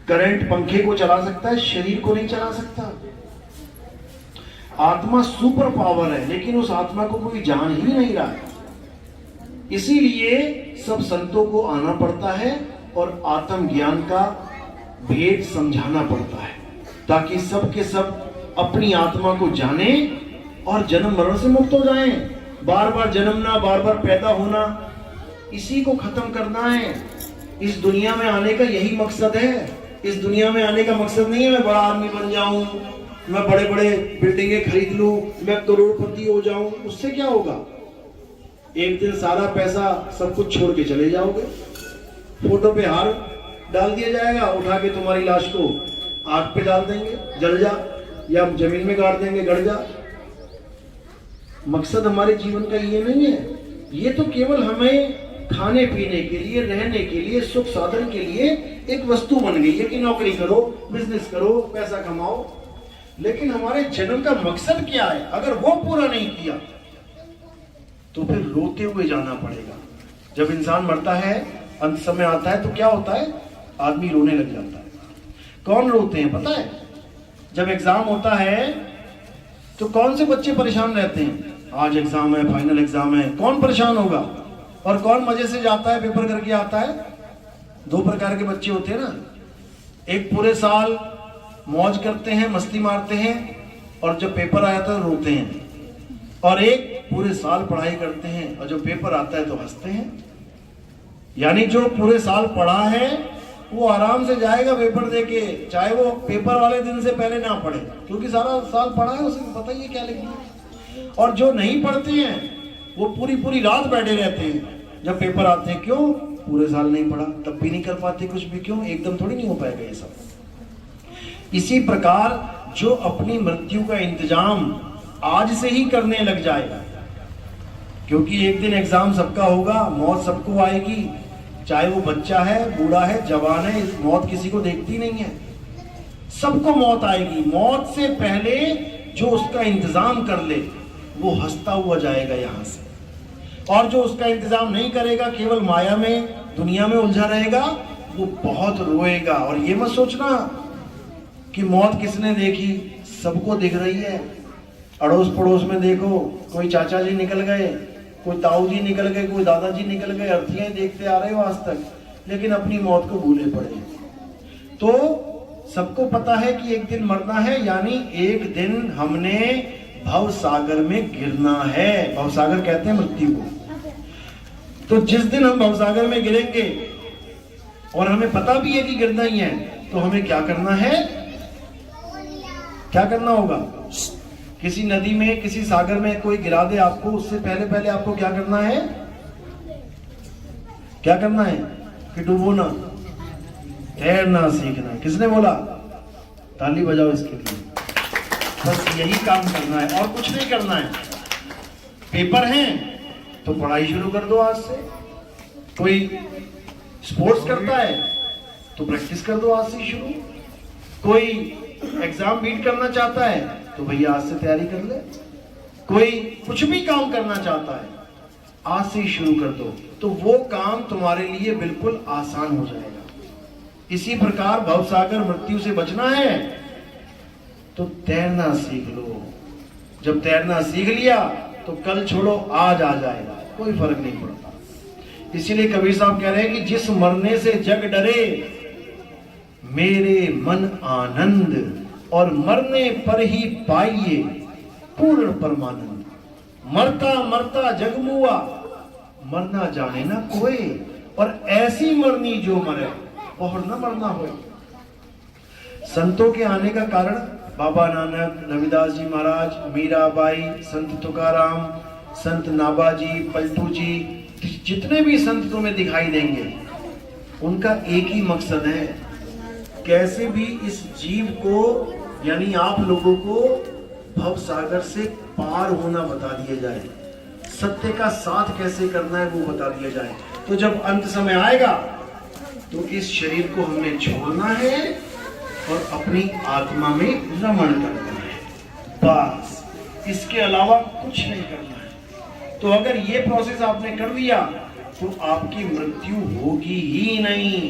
करंट पंखे को चला सकता है, शरीर को नहीं चला सकता। आत्मा सुपर पावर है, लेकिन उस आत्मा को कोई जान ही नहीं रहा है। इसीलिए सब संतों को आना पड़ता है और आत्म ज्ञान का भेद समझाना पड़ता है, ताकि सब के सब अपनी आत्मा को जाने और जन्म मरण से मुक्त हो जाएं। बार बार जन्मना, बार बार पैदा होना, इसी को खत्म करना है। इस दुनिया में आने का यही मकसद है। इस दुनिया में आने का मकसद नहीं है मैं बड़ा आदमी बन जाऊं, मैं बड़े बड़े बिल्डिंगें खरीद लूं, मैं करोड़पति हो जाऊं। उससे क्या होगा? एक दिन सारा पैसा सब कुछ छोड़ के चले जाओगे। फोटो पे हार डाल दिया जाएगा, उठा के तुम्हारी लाश को आग पे डाल देंगे, जल जा, या जमीन में गाड़ देंगे, गड़ जा। मकसद हमारे जीवन का ये नहीं है। ये तो केवल हमें खाने पीने के लिए, रहने के लिए, सुख साधन के लिए एक वस्तु बन गई है कि नौकरी करो, बिजनेस करो, पैसा कमाओ। लेकिन हमारे जन्म का मकसद क्या है? अगर वो पूरा नहीं किया तो फिर रोते हुए जाना पड़ेगा। जब इंसान मरता है, अंत समय आता है, तो क्या होता है? आदमी रोने लग जाता है। कौन रोते हैं पता है? जब एग्जाम होता है तो कौन से बच्चे परेशान रहते हैं? आज एग्जाम है, फाइनल एग्जाम है, कौन परेशान होगा? और कौन मजे से जाता है, पेपर करके आता है? 2 प्रकार के बच्चे होते हैं ना। एक पूरे साल मौज करते हैं, मस्ती मारते हैं, और जब पेपर आया तो रोते हैं। और एक पूरे साल पढ़ाई करते हैं और जब पेपर आता है तो हंसते हैं। यानी जो पूरे साल पढ़ा है वो आराम से जाएगा पेपर देके, चाहे वो पेपर वाले दिन से पहले ना पढ़े, क्योंकि सारा साल पढ़ा है, उसे पता ही है क्या लिखना है। और जो नहीं पढ़ते हैं वो पूरी पूरी रात बैठे रहते हैं, जब पेपर आते हैं। क्यों? पूरे साल नहीं पढ़ा, तब भी नहीं कर पाते कुछ भी। क्यों? एकदम थोड़ी नहीं हो पाएगा ये सब। इसी प्रकार जो अपनी मृत्यु का इंतजाम आज से ही करने लग जाएगा, क्योंकि एक दिन एग्जाम सबका होगा, मौत सबको आएगी, चाहे वो बच्चा है, बूढ़ा है, जवान है, मौत किसी को देखती नहीं है, सबको मौत आएगी। मौत से पहले जो उसका इंतजाम कर ले वो हंसता हुआ जाएगा यहाँ से, और जो उसका इंतजाम नहीं करेगा, केवल माया में, दुनिया में उलझा रहेगा, वो बहुत रोएगा। और ये मत सोचना कि मौत किसने देखी, सबको दिख रही है। अड़ोस पड़ोस में देखो, कोई चाचा जी निकल गए, कोई ताऊ जी निकल गए, कोई दादाजी निकल गए, अर्थियां देखते आ रहे हो आज तक, लेकिन अपनी मौत को भूले पड़े। तो सबको पता है कि एक दिन मरना है, यानी एक दिन हमने भव सागर में गिरना है। भव सागर कहते हैं मृत्यु को। तो जिस दिन हम भव सागर में गिरेंगे और हमें पता भी है कि गिरना ही है, तो हमें क्या करना है? क्या करना होगा? किसी नदी में, किसी सागर में कोई गिरा दे आपको, उससे पहले पहले आपको क्या करना है? क्या करना है कि डूबो ना, तैरना सीखना है। किसने बोला? ताली बजाओ इसके लिए। बस यही काम करना है और कुछ नहीं करना है। पेपर हैं तो पढ़ाई शुरू कर दो आज से। कोई स्पोर्ट्स करता है तो प्रैक्टिस कर दो आज से शुरू। कोई एग्जाम बीट करना चाहता है तो भैया आज से तैयारी कर ले। कोई कुछ भी काम करना चाहता है आज से ही शुरू कर दो, तो वो काम तुम्हारे लिए बिल्कुल आसान हो जाएगा। इसी प्रकार भवसागर मृत्यु से बचना है तो तैरना सीख लो। जब तैरना सीख लिया तो कल छोड़ो आज आ जाएगा, कोई फर्क नहीं पड़ता। इसीलिए कबीर साहब कह रहे हैं कि जिस मरने से जग डरे मेरे मन आनंद, और मरने पर ही पाइए पूर्ण परमानंद। मरता मरता जग मुआ, मरना जाने ना कोई, और ऐसी मरनी जो मरे और न मरना हो। संतों के आने का कारण बाबा नानक, रविदास जी महाराज, मीराबाई, संत तुकाराम, संत नाबाजी, पलटू जी, जितने भी संत तुम्हें दिखाई देंगे उनका एक ही मकसद है, कैसे भी इस जीव को यानी आप लोगों को भव सागर से पार होना बता दिया जाए, सत्य का साथ कैसे करना है वो बता दिया जाए। तो जब अंत समय आएगा तो इस शरीर को हमने छोड़ना है और अपनी आत्मा में रमण करना है, बस इसके अलावा कुछ नहीं करना है। तो अगर ये प्रोसेस आपने कर लिया तो आपकी मृत्यु होगी ही नहीं।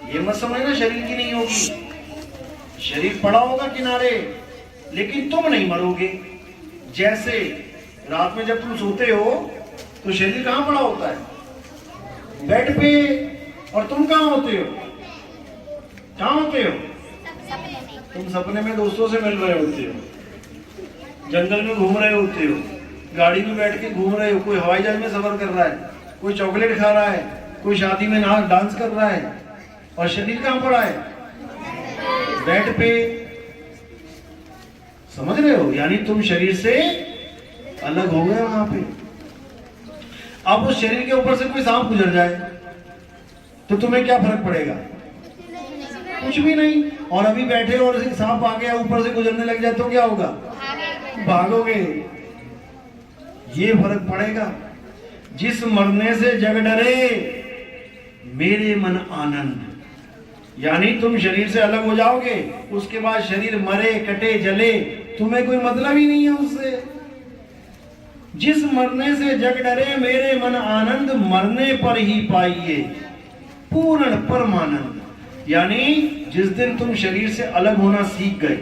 ये मत समझना शरीर की नहीं होगी, शरीर पड़ा होगा किनारे लेकिन तुम नहीं मरोगे। जैसे रात में जब तुम सोते हो तो शरीर कहां पड़ा होता है? बेड पे। और तुम कहां होते हो? कहां होते हो? तुम सपने में दोस्तों से मिल रहे होते हो, जंगल में घूम रहे होते हो, गाड़ी में बैठ के घूम रहे हो, कोई हवाई जहाज में सफर कर रहा है, कोई चॉकलेट खा रहा है, कोई शादी में डांस कर रहा है, और शरीर कहां पड़ा है? बेड पे। समझ रहे हो? यानी तुम शरीर से अलग हो गए वहां पे। अब उस शरीर के ऊपर से कोई सांप गुजर जाए तो तुम्हें क्या फर्क पड़ेगा? कुछ भी नहीं। और अभी बैठे और सांप आ गया ऊपर से गुजरने लग जाए तो क्या होगा? भागोगे। ये फर्क पड़ेगा। जिस मरने से जग डरे मेरे मन आनंद, यानी तुम शरीर से अलग हो जाओगे, उसके बाद शरीर मरे कटे जले तुम्हें कोई मतलब ही नहीं है उससे। जिस मरने से जग डरे मेरे मन आनंद, मरने पर ही पाइए पूर्ण परमानंद। यानी जिस दिन तुम शरीर से अलग होना सीख गए,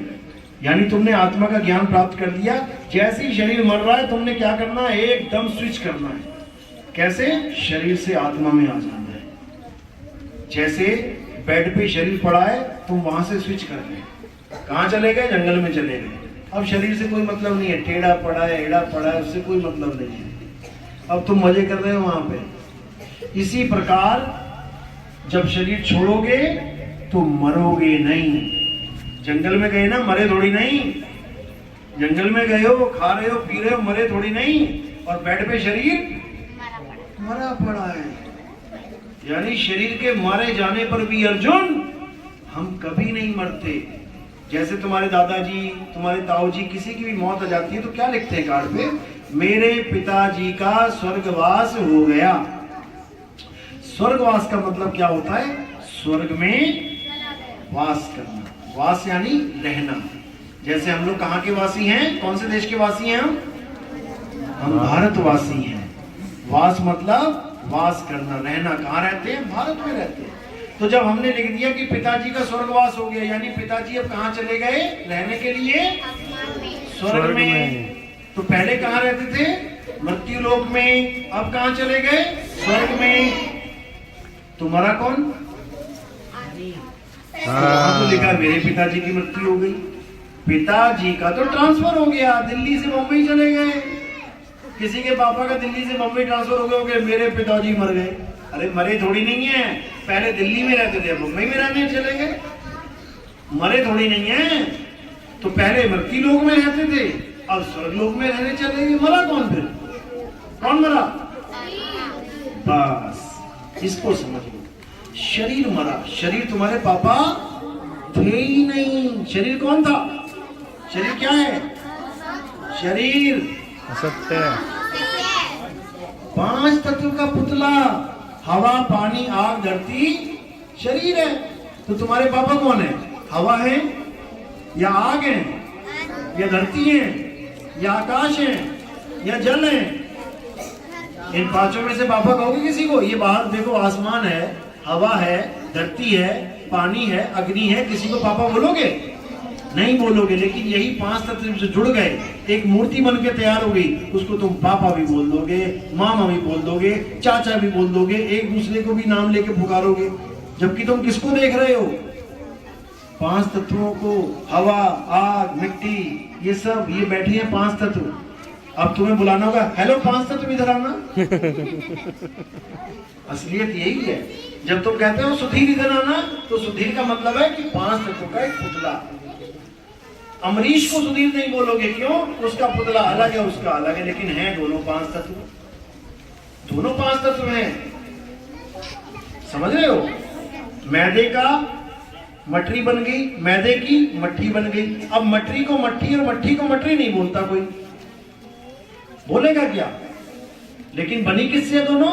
यानी तुमने आत्मा का ज्ञान प्राप्त कर लिया, जैसे ही शरीर मर रहा है तुमने क्या करना है? एकदम स्विच करना है। कैसे? शरीर से आत्मा में आ जाना है। जैसे बेड पे शरीर पड़ा है तुम वहां से स्विच कर गए, कहां चले गए? जंगल में चले गए। अब शरीर से कोई मतलब नहीं है, टेढ़ा पड़ा है, एड़ा पड़ा है, उससे कोई मतलब नहीं है। अब तुम मजे कर रहे हो वहां पे। इसी प्रकार जब शरीर छोड़ोगे तो मरोगे नहीं। जंगल में गए ना, मरे थोड़ी नहीं। जंगल में गए हो, खा रहे हो, पी रहे हो, मरे थोड़ी नहीं। और बेड पे शरीर मरा पड़ा है। यानी शरीर के मारे जाने पर भी अर्जुन हम कभी नहीं मरते। जैसे तुम्हारे दादाजी, तुम्हारे ताऊ जी, किसी की भी मौत आ जाती है तो क्या लिखते हैं कार्ड पे? मेरे पिताजी का स्वर्गवास हो गया। स्वर्गवास का मतलब क्या होता है? स्वर्ग में वास करना। वास यानी रहना। जैसे हम लोग कहाँ के वासी हैं? कौन से देश के वासी हैं हम भारतवासी हैं। वास मतलब वास करना, रहना। कहाँ रहते हैं? भारत में रहते हैं। तो जब हमने लिख दिया कि पिताजी का स्वर्गवास हो गया, यानी पिताजी अब कहाँ चले गए रहने के लिए? स्वर्ग में। तो पहले कहाँ रहते थे? मृत्यु लोक में। अब कहाँ चले गए? स्वर्ग में। तो मरा कौन? तो लिखा मेरे पिताजी की मृत्यु हो गई। पिताजी का तो ट्रांसफर हो गया, दिल्ली से बम्बई चले गए। किसी के पापा का दिल्ली से बम्बई ट्रांसफर हो गया, मेरे पिताजी मर गए। अरे मरे थोड़ी नहीं है, पहले दिल्ली में रहते थे, मुंबई में रहने चले गए। मरे थोड़ी नहीं है। तो पहले मृत्यु लोक में रहते थे, अब स्वर्ग लोक में रहने चले गए। मरा कौन फिर? कौन मरा? बस इसको समझ लो। शरीर मरा, शरीर तुम्हारे पापा थे ही नहीं। शरीर कौन था? शरीर क्या है? शरीर असत्य है। 5 तत्व का पुतला, हवा, पानी, आग, धरती, शरीर है। तो तुम्हारे पापा कौन है? हवा है या आग है या धरती है या आकाश है या जल है? इन पांचों में से पापा कहोगे किसी को? ये बाहर देखो, आसमान है, हवा है, धरती है, पानी है, अग्नि है, किसी को पापा बोलोगे? नहीं बोलोगे। लेकिन यही 5 तत्व जो जुड़ गए, एक मूर्ति बन के तैयार हो गई, उसको तुम पापा भी बोल दोगे, मामा भी बोल दोगे, चाचा भी बोल दोगे, एक दूसरे को भी नाम लेके पुकारोगे, जबकि तुम किसको देख रहे हो? 5 तत्वों को, हवा, आग, मिट्टी, ये सब, ये बैठे हैं 5 तत्व। अब तुम्हें बुलाना होगा, हेलो 5 तत्व इधर आना। असलियत यही है। जब तुम कहते हो सुधीर इधर आना, तो सुधीर का मतलब है कि 5 तत्वों का एक पुतला। अमरीश को सुधीर नहीं बोलोगे, क्यों? उसका पुतला अलग है, उसका अलग है, लेकिन है दोनों 5 तत्व। दोनों 5 तत्व हैं, समझ रहे हो? मैदे का मटरी बन गई, मैदे की मट्ठी बन गई। अब मटरी को मट्ठी और मट्ठी को मटरी नहीं बोलता कोई, बोलेगा क्या? लेकिन बनी किससे दोनों?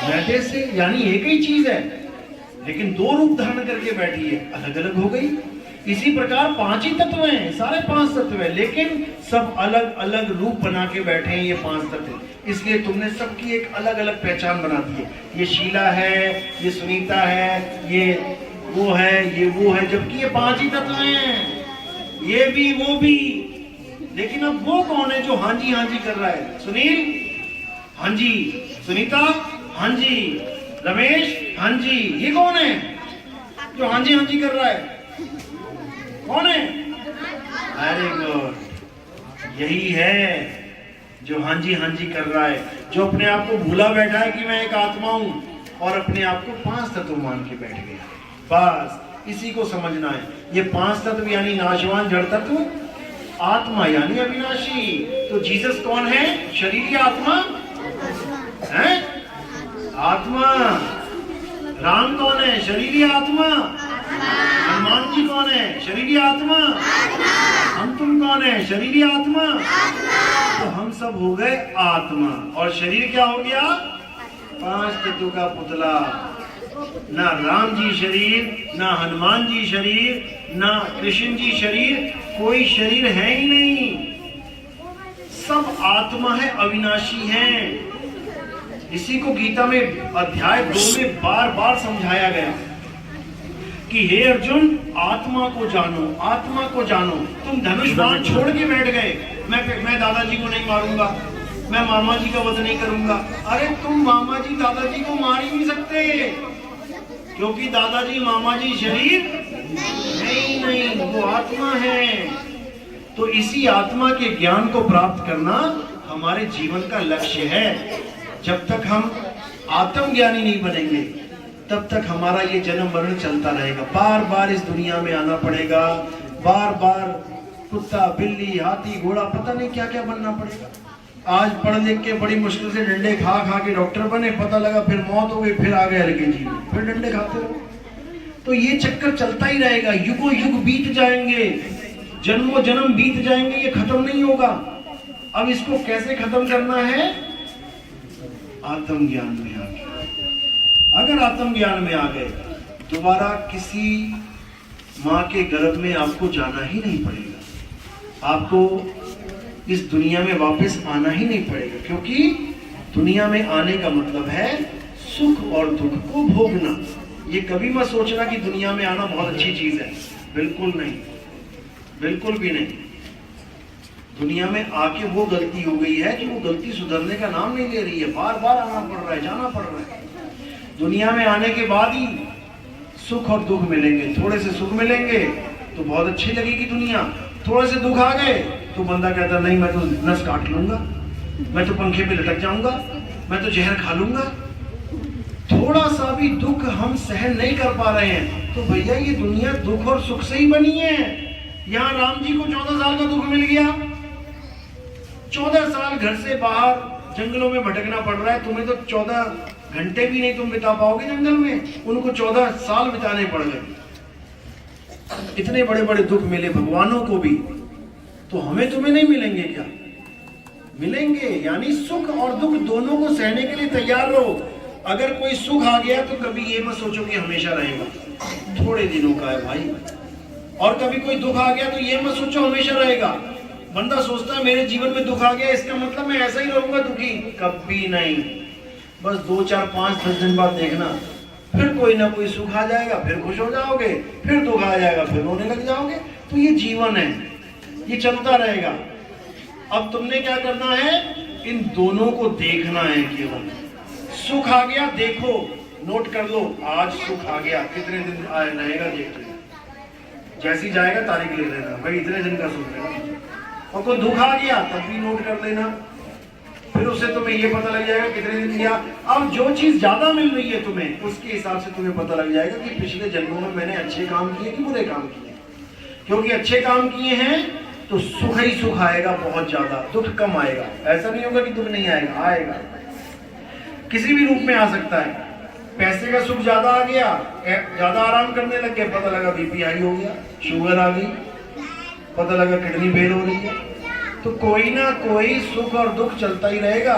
मैदे से, यानी एक ही चीज है, लेकिन 2 रूप धारण करके बैठी है, अलग अलग हो गई। इसी प्रकार 5 ही तत्व हैं, सारे 5 तत्व हैं, लेकिन सब अलग अलग रूप बना के बैठे हैं ये 5 तत्व। इसलिए तुमने सबकी एक अलग अलग पहचान बना दी है। ये शीला है, ये सुनीता है, ये वो है, ये वो है, जबकि ये 5 ही तत्व हैं, ये भी वो भी। लेकिन अब वो कौन है जो हाँ जी कर रहा है? सुनील हाँ जी, सुनीता हाँ जी, रमेश हाँ जी, ये कौन है जो हाँ जी कर रहा है? कौन है? वेरी गुड, यही है जो हाँ जी कर रहा है, जो अपने आप को भूला बैठा है कि मैं एक आत्मा हूं, और अपने आप को 5 तत्व मान के बैठ गया। बस इसी को समझना है। ये 5 तत्व यानी नाशवान जड़ तत्व, आत्मा यानी अविनाशी। तो जीसस कौन है? शरीर या आत्मा है? आत्मा। राम कौन है? शरीर या आत्मा? हनुमान जी कौन है? शरीर या आत्मा? हम तुम कौन है? शरीर या आत्मा? तो हम सब हो गए आत्मा, और शरीर क्या हो गया? 5 तत्व का पुतला। ना राम जी शरीर, ना हनुमान जी शरीर, ना कृष्ण जी शरीर, कोई शरीर है ही नहीं, सब आत्मा है, अविनाशी है। इसी को गीता में अध्याय 2 में बार बार समझाया गया कि हे अर्जुन, आत्मा को जानो, आत्मा को जानो। तुम धनुष बाण छोड़ के बैठ गए, मैं दादाजी को नहीं मारूंगा, मैं मामा जी का वध नहीं करूंगा। अरे तुम मामा जी दादाजी को मार ही नहीं सकते, क्योंकि दादाजी मामा जी शरीर नहीं, वो आत्मा है। तो इसी आत्मा के ज्ञान को प्राप्त करना हमारे जीवन का लक्ष्य है। जब तक हम आत्मज्ञानी नहीं बनेंगे, तब तक हमारा ये जन्म मरण चलता रहेगा। बार बार इस दुनिया में आना पड़ेगा, बार बार कुत्ता, बिल्ली, हाथी, घोड़ा, पता नहीं क्या क्या बनना पड़ेगा। आज पढ़ लिख के बड़ी मुश्किल से डंडे खा के डॉक्टर बने, पता लगा फिर मौत हो गई, फिर आ गए एलकेजी में, फिर डंडे खाते रहो। तो ये चक्कर चलता ही रहेगा, युगों युग बीत जाएंगे, जन्मों जन्म बीत जाएंगे, ये खत्म नहीं होगा। अब इसको कैसे खत्म करना है? आत्मज्ञान में आ गए। अगर आत्मज्ञान में आ गए, दोबारा किसी माँ के गर्भ में आपको जाना ही नहीं पड़ेगा, आपको इस दुनिया में वापस आना ही नहीं पड़ेगा, क्योंकि दुनिया में आने का मतलब है सुख और दुख को भोगना। ये कभी मत सोचना कि दुनिया में आना बहुत अच्छी चीज है, बिल्कुल नहीं, बिल्कुल भी नहीं। दुनिया में आके वो गलती हो गई है कि वो गलती सुधरने का नाम नहीं ले रही है, बार बार आना पड़ रहा है, जाना पड़ रहा है। दुनिया में आने के बाद ही सुख और दुख मिलेंगे। थोड़े से सुख मिलेंगे तो बहुत अच्छी लगेगी दुनिया, थोड़े से दुख आ गए तो बंदा कहता नहीं, मैं तो नस काट लूंगा, मैं तो पंखे पे लटक जाऊंगा, मैं तो जहर खा लूंगा। थोड़ा सा भी दुख हम सहन नहीं कर पा रहे हैं, तो भैया ये दुनिया दुख और सुख से ही बनी है। यहाँ राम जी को 14 साल का दुख मिल गया, 14 साल घर से बाहर जंगलों में भटकना पड़ रहा है, तुम्हें तो 14 घंटे भी नहीं तुम बिता पाओगे जंगल में, उनको 14 साल बिताने पड़ गए। इतने बड़े बड़े दुख मिले भगवानों को भी, तो हमें तुम्हें नहीं मिलेंगे क्या? मिलेंगे। यानी सुख और दुख दोनों को सहने के लिए तैयार रहो। अगर कोई सुख आ गया तो कभी ये मत सोचो कि हमेशा रहेगा, थोड़े दिनों का है भाई। और कभी कोई दुख आ गया तो ये मत सोचो हमेशा रहेगा। बंदा सोचता है मेरे जीवन में दुख आ गया इसका मतलब मैं ऐसा ही रहूंगा दुखी, कभी नहीं। बस 2, 4, 5, 10 दिन बाद देखना, फिर कोई ना कोई सुख आ जाएगा, फिर खुश हो जाओगे, फिर दुख आ जाएगा, फिर रोने लग जाओगे। तो ये जीवन है, ये चलता रहेगा। अब तुमने क्या करना है, इन दोनों को देखना है केवल। सुख आ गया देखो, नोट कर लो, आज सुख आ गया, कितने दिन रहेगा देख लेना, जैसी जाएगा तारीख ले लेना, भाई इतने दिन का सुख रहेगा। और कोई दुख आ गया तब भी नोट कर लेना, फिर उससे तुम्हें ये पता लग जाएगा कितने दिन गया। अब जो चीज ज्यादा मिल रही है तुम्हें, उसके हिसाब से तुम्हें पता लग जाएगा कि पिछले जन्मों में मैंने अच्छे काम किए कि बुरे काम किए। क्योंकि अच्छे काम किए हैं तो सुख ही सुख आएगा, बहुत ज्यादा, दुख कम आएगा। ऐसा नहीं होगा कि दुख नहीं आएगा, आएगा, किसी भी रूप में आ सकता है। पैसे का सुख ज्यादा आ गया, ज्यादा आराम करने लग गए, पता लगा बीपी हाई हो गया, शुगर आ गई, पता लगा किडनी फेल हो रही है। तो कोई ना कोई सुख और दुख चलता ही रहेगा।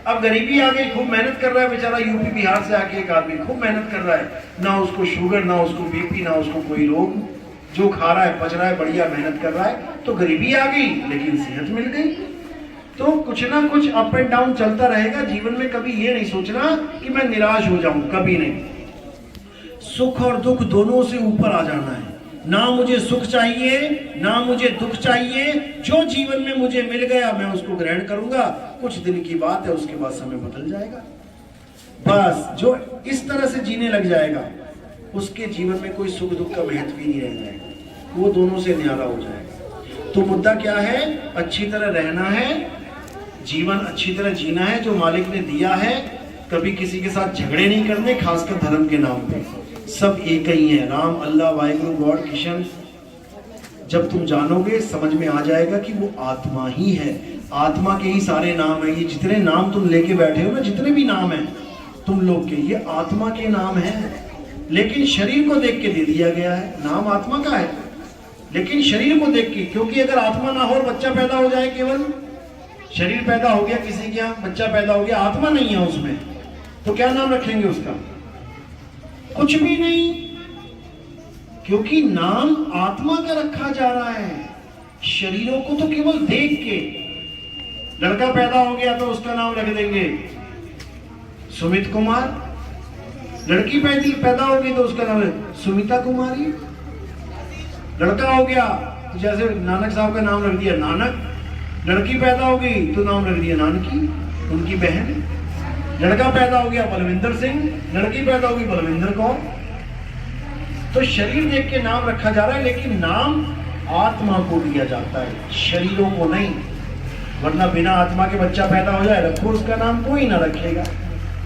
अब गरीबी आ गई, खूब मेहनत कर रहा है बेचारा, यूपी बिहार से आके एक आदमी खूब मेहनत कर रहा है, ना उसको शुगर, ना उसको बीपी, ना उसको कोई रोग, जो खा रहा है पच रहा है, बढ़िया मेहनत कर रहा है। तो गरीबी आ गई लेकिन सेहत मिल गई। तो कुछ ना कुछ अप एंड डाउन चलता रहेगा जीवन में। कभी ये नहीं सोचना कि मैं निराश हो जाऊं, कभी नहीं। सुख और दुख दोनों से ऊपर आ जाना है। ना मुझे सुख चाहिए ना मुझे दुख चाहिए, जो जीवन में मुझे मिल गया मैं उसको ग्रहण करूंगा। कुछ दिन की बात है, उसके बाद समय बदल जाएगा। बस जो इस तरह से जीने लग जाएगा उसके जीवन में कोई सुख दुख का महत्व ही नहीं रह जाएगा, वो दोनों से न्यारा हो जाएगा। तो मुद्दा क्या है, अच्छी तरह रहना है, जीवन अच्छी तरह जीना है जो मालिक ने दिया है। कभी किसी के साथ झगड़े नहीं करने, खासकर धर्म के नाम पे। सब एक ही है, राम, अल्लाह, वाहिगुरु, गॉड, किशन। जब तुम जानोगे समझ में आ जाएगा कि वो आत्मा ही है, आत्मा के ही सारे नाम है। ये जितने नाम तुम लेके बैठे हो ना, जितने भी नाम है तुम लोग के, ये आत्मा के नाम है। लेकिन शरीर को देख के दे दिया गया है, नाम आत्मा का है लेकिन शरीर को देख के। क्योंकि अगर आत्मा ना हो और बच्चा पैदा हो जाए, केवल शरीर पैदा हो गया किसी के यहाँ, बच्चा पैदा हो गया, आत्मा नहीं है उसमें, तो क्या नाम रखेंगे उसका? कुछ भी नहीं, क्योंकि नाम आत्मा का रखा जा रहा है। शरीरों को तो केवल देख के, लड़का पैदा हो गया तो उसका नाम रख देंगे सुमित कुमार, लड़की पैदा होगी तो उसका नाम है सुमिता कुमारी। लड़का हो गया तो जैसे नानक साहब का नाम रख दिया नानक, लड़की पैदा हो गई तो नाम रख दिया नानकी, उनकी बहन। लड़का पैदा हो गया बलविंदर सिंह, लड़की पैदा होगी बलविंदर कौर। तो शरीर देख के नाम रखा जा रहा है, लेकिन नाम आत्मा को दिया जाता है, शरीरों को नहीं। वरना बिना आत्मा के बच्चा पैदा हो जाए, रखो उसका नाम, कोई ना रखेगा।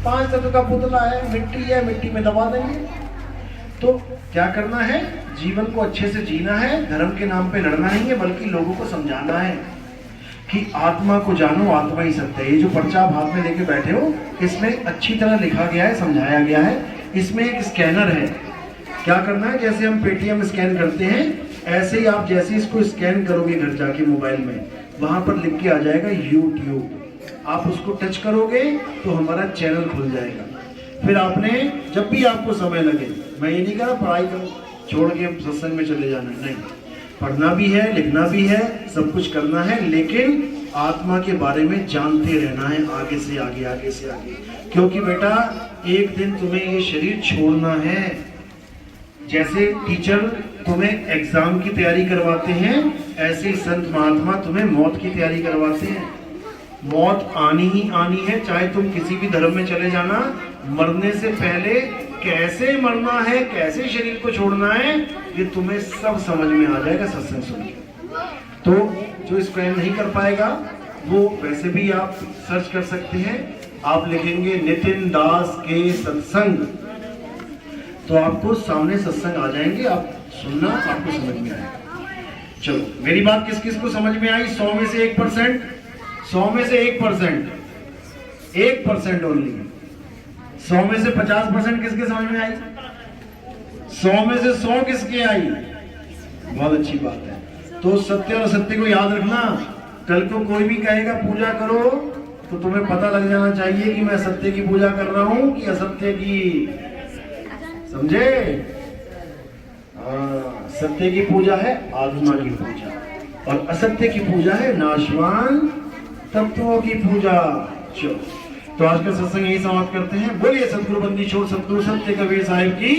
5 तत्व का पुतला है, मिट्टी है, मिट्टी में दबा देंगे। तो क्या करना है, जीवन को अच्छे से जीना है, धर्म के नाम पे लड़ना नहीं है, बल्कि लोगों को समझाना है कि आत्मा को जानो, आत्मा ही सत्य है। ये जो पर्चा आप हाथ में लेके बैठे हो, इसमें अच्छी तरह लिखा गया है, समझाया गया है। इसमें एक स्कैनर है, क्या करना है, जैसे हम पेटीएम स्कैन करते हैं, ऐसे ही आप जैसे इसको स्कैन करोगे घर जाके मोबाइल में, वहां पर लिख के आ जाएगा यूट्यूब। आप उसको टच करोगे तो हमारा चैनल खुल जाएगा। फिर आपने जब भी आपको समय लगे, मैं ये नहीं कह रहा पढ़ाई करो छोड़ के सत्संग में चले जाना, नहीं, पढ़ना भी है, लिखना भी है, सब कुछ करना है, लेकिन आत्मा के बारे में जानते रहना है, आगे से आगे, आगे से आगे। क्योंकि बेटा एक दिन तुम्हें ये शरीर छोड़ना है। जैसे टीचर तुम्हें एग्जाम की तैयारी करवाते हैं, ऐसे ही संत महात्मा तुम्हें मौत की तैयारी करवाते हैं। मौत आनी ही आनी है, चाहे तुम किसी भी धर्म में चले जाना। मरने से पहले कैसे मरना है, कैसे शरीर को छोड़ना है, ये तुम्हें सब समझ में आ जाएगा सत्संग सुन के। तो जो स्कैन नहीं कर पाएगा वो वैसे भी आप सर्च कर सकते हैं। आप लिखेंगे नितिन दास के सत्संग, तो आपको सामने सत्संग आ जाएंगे, आप सुनना, आपको समझ में आएगा। चलो, मेरी बात किस किस को समझ में आई? 100 में से 1%, 100 में से 1%। 1% ओनली। 100 में से 50% किसके समझ में आई? 100 में से 100 किसके आई? बहुत अच्छी बात है। तो सत्य और असत्य को याद रखना। कल को कोई भी कहेगा पूजा करो तो तुम्हें पता लग जाना चाहिए कि मैं सत्य की पूजा कर रहा हूं कि असत्य की। समझे? सत्य की पूजा है आत्मा की पूजा, और असत्य की पूजा है नाशवान तत्वों की पूजा। चलो, तो आज का सत्संग यही समाप्त करते हैं। बोलिए सतगुरु बंदी छोड़ सतगुरु सत्य कबीर साहिब की।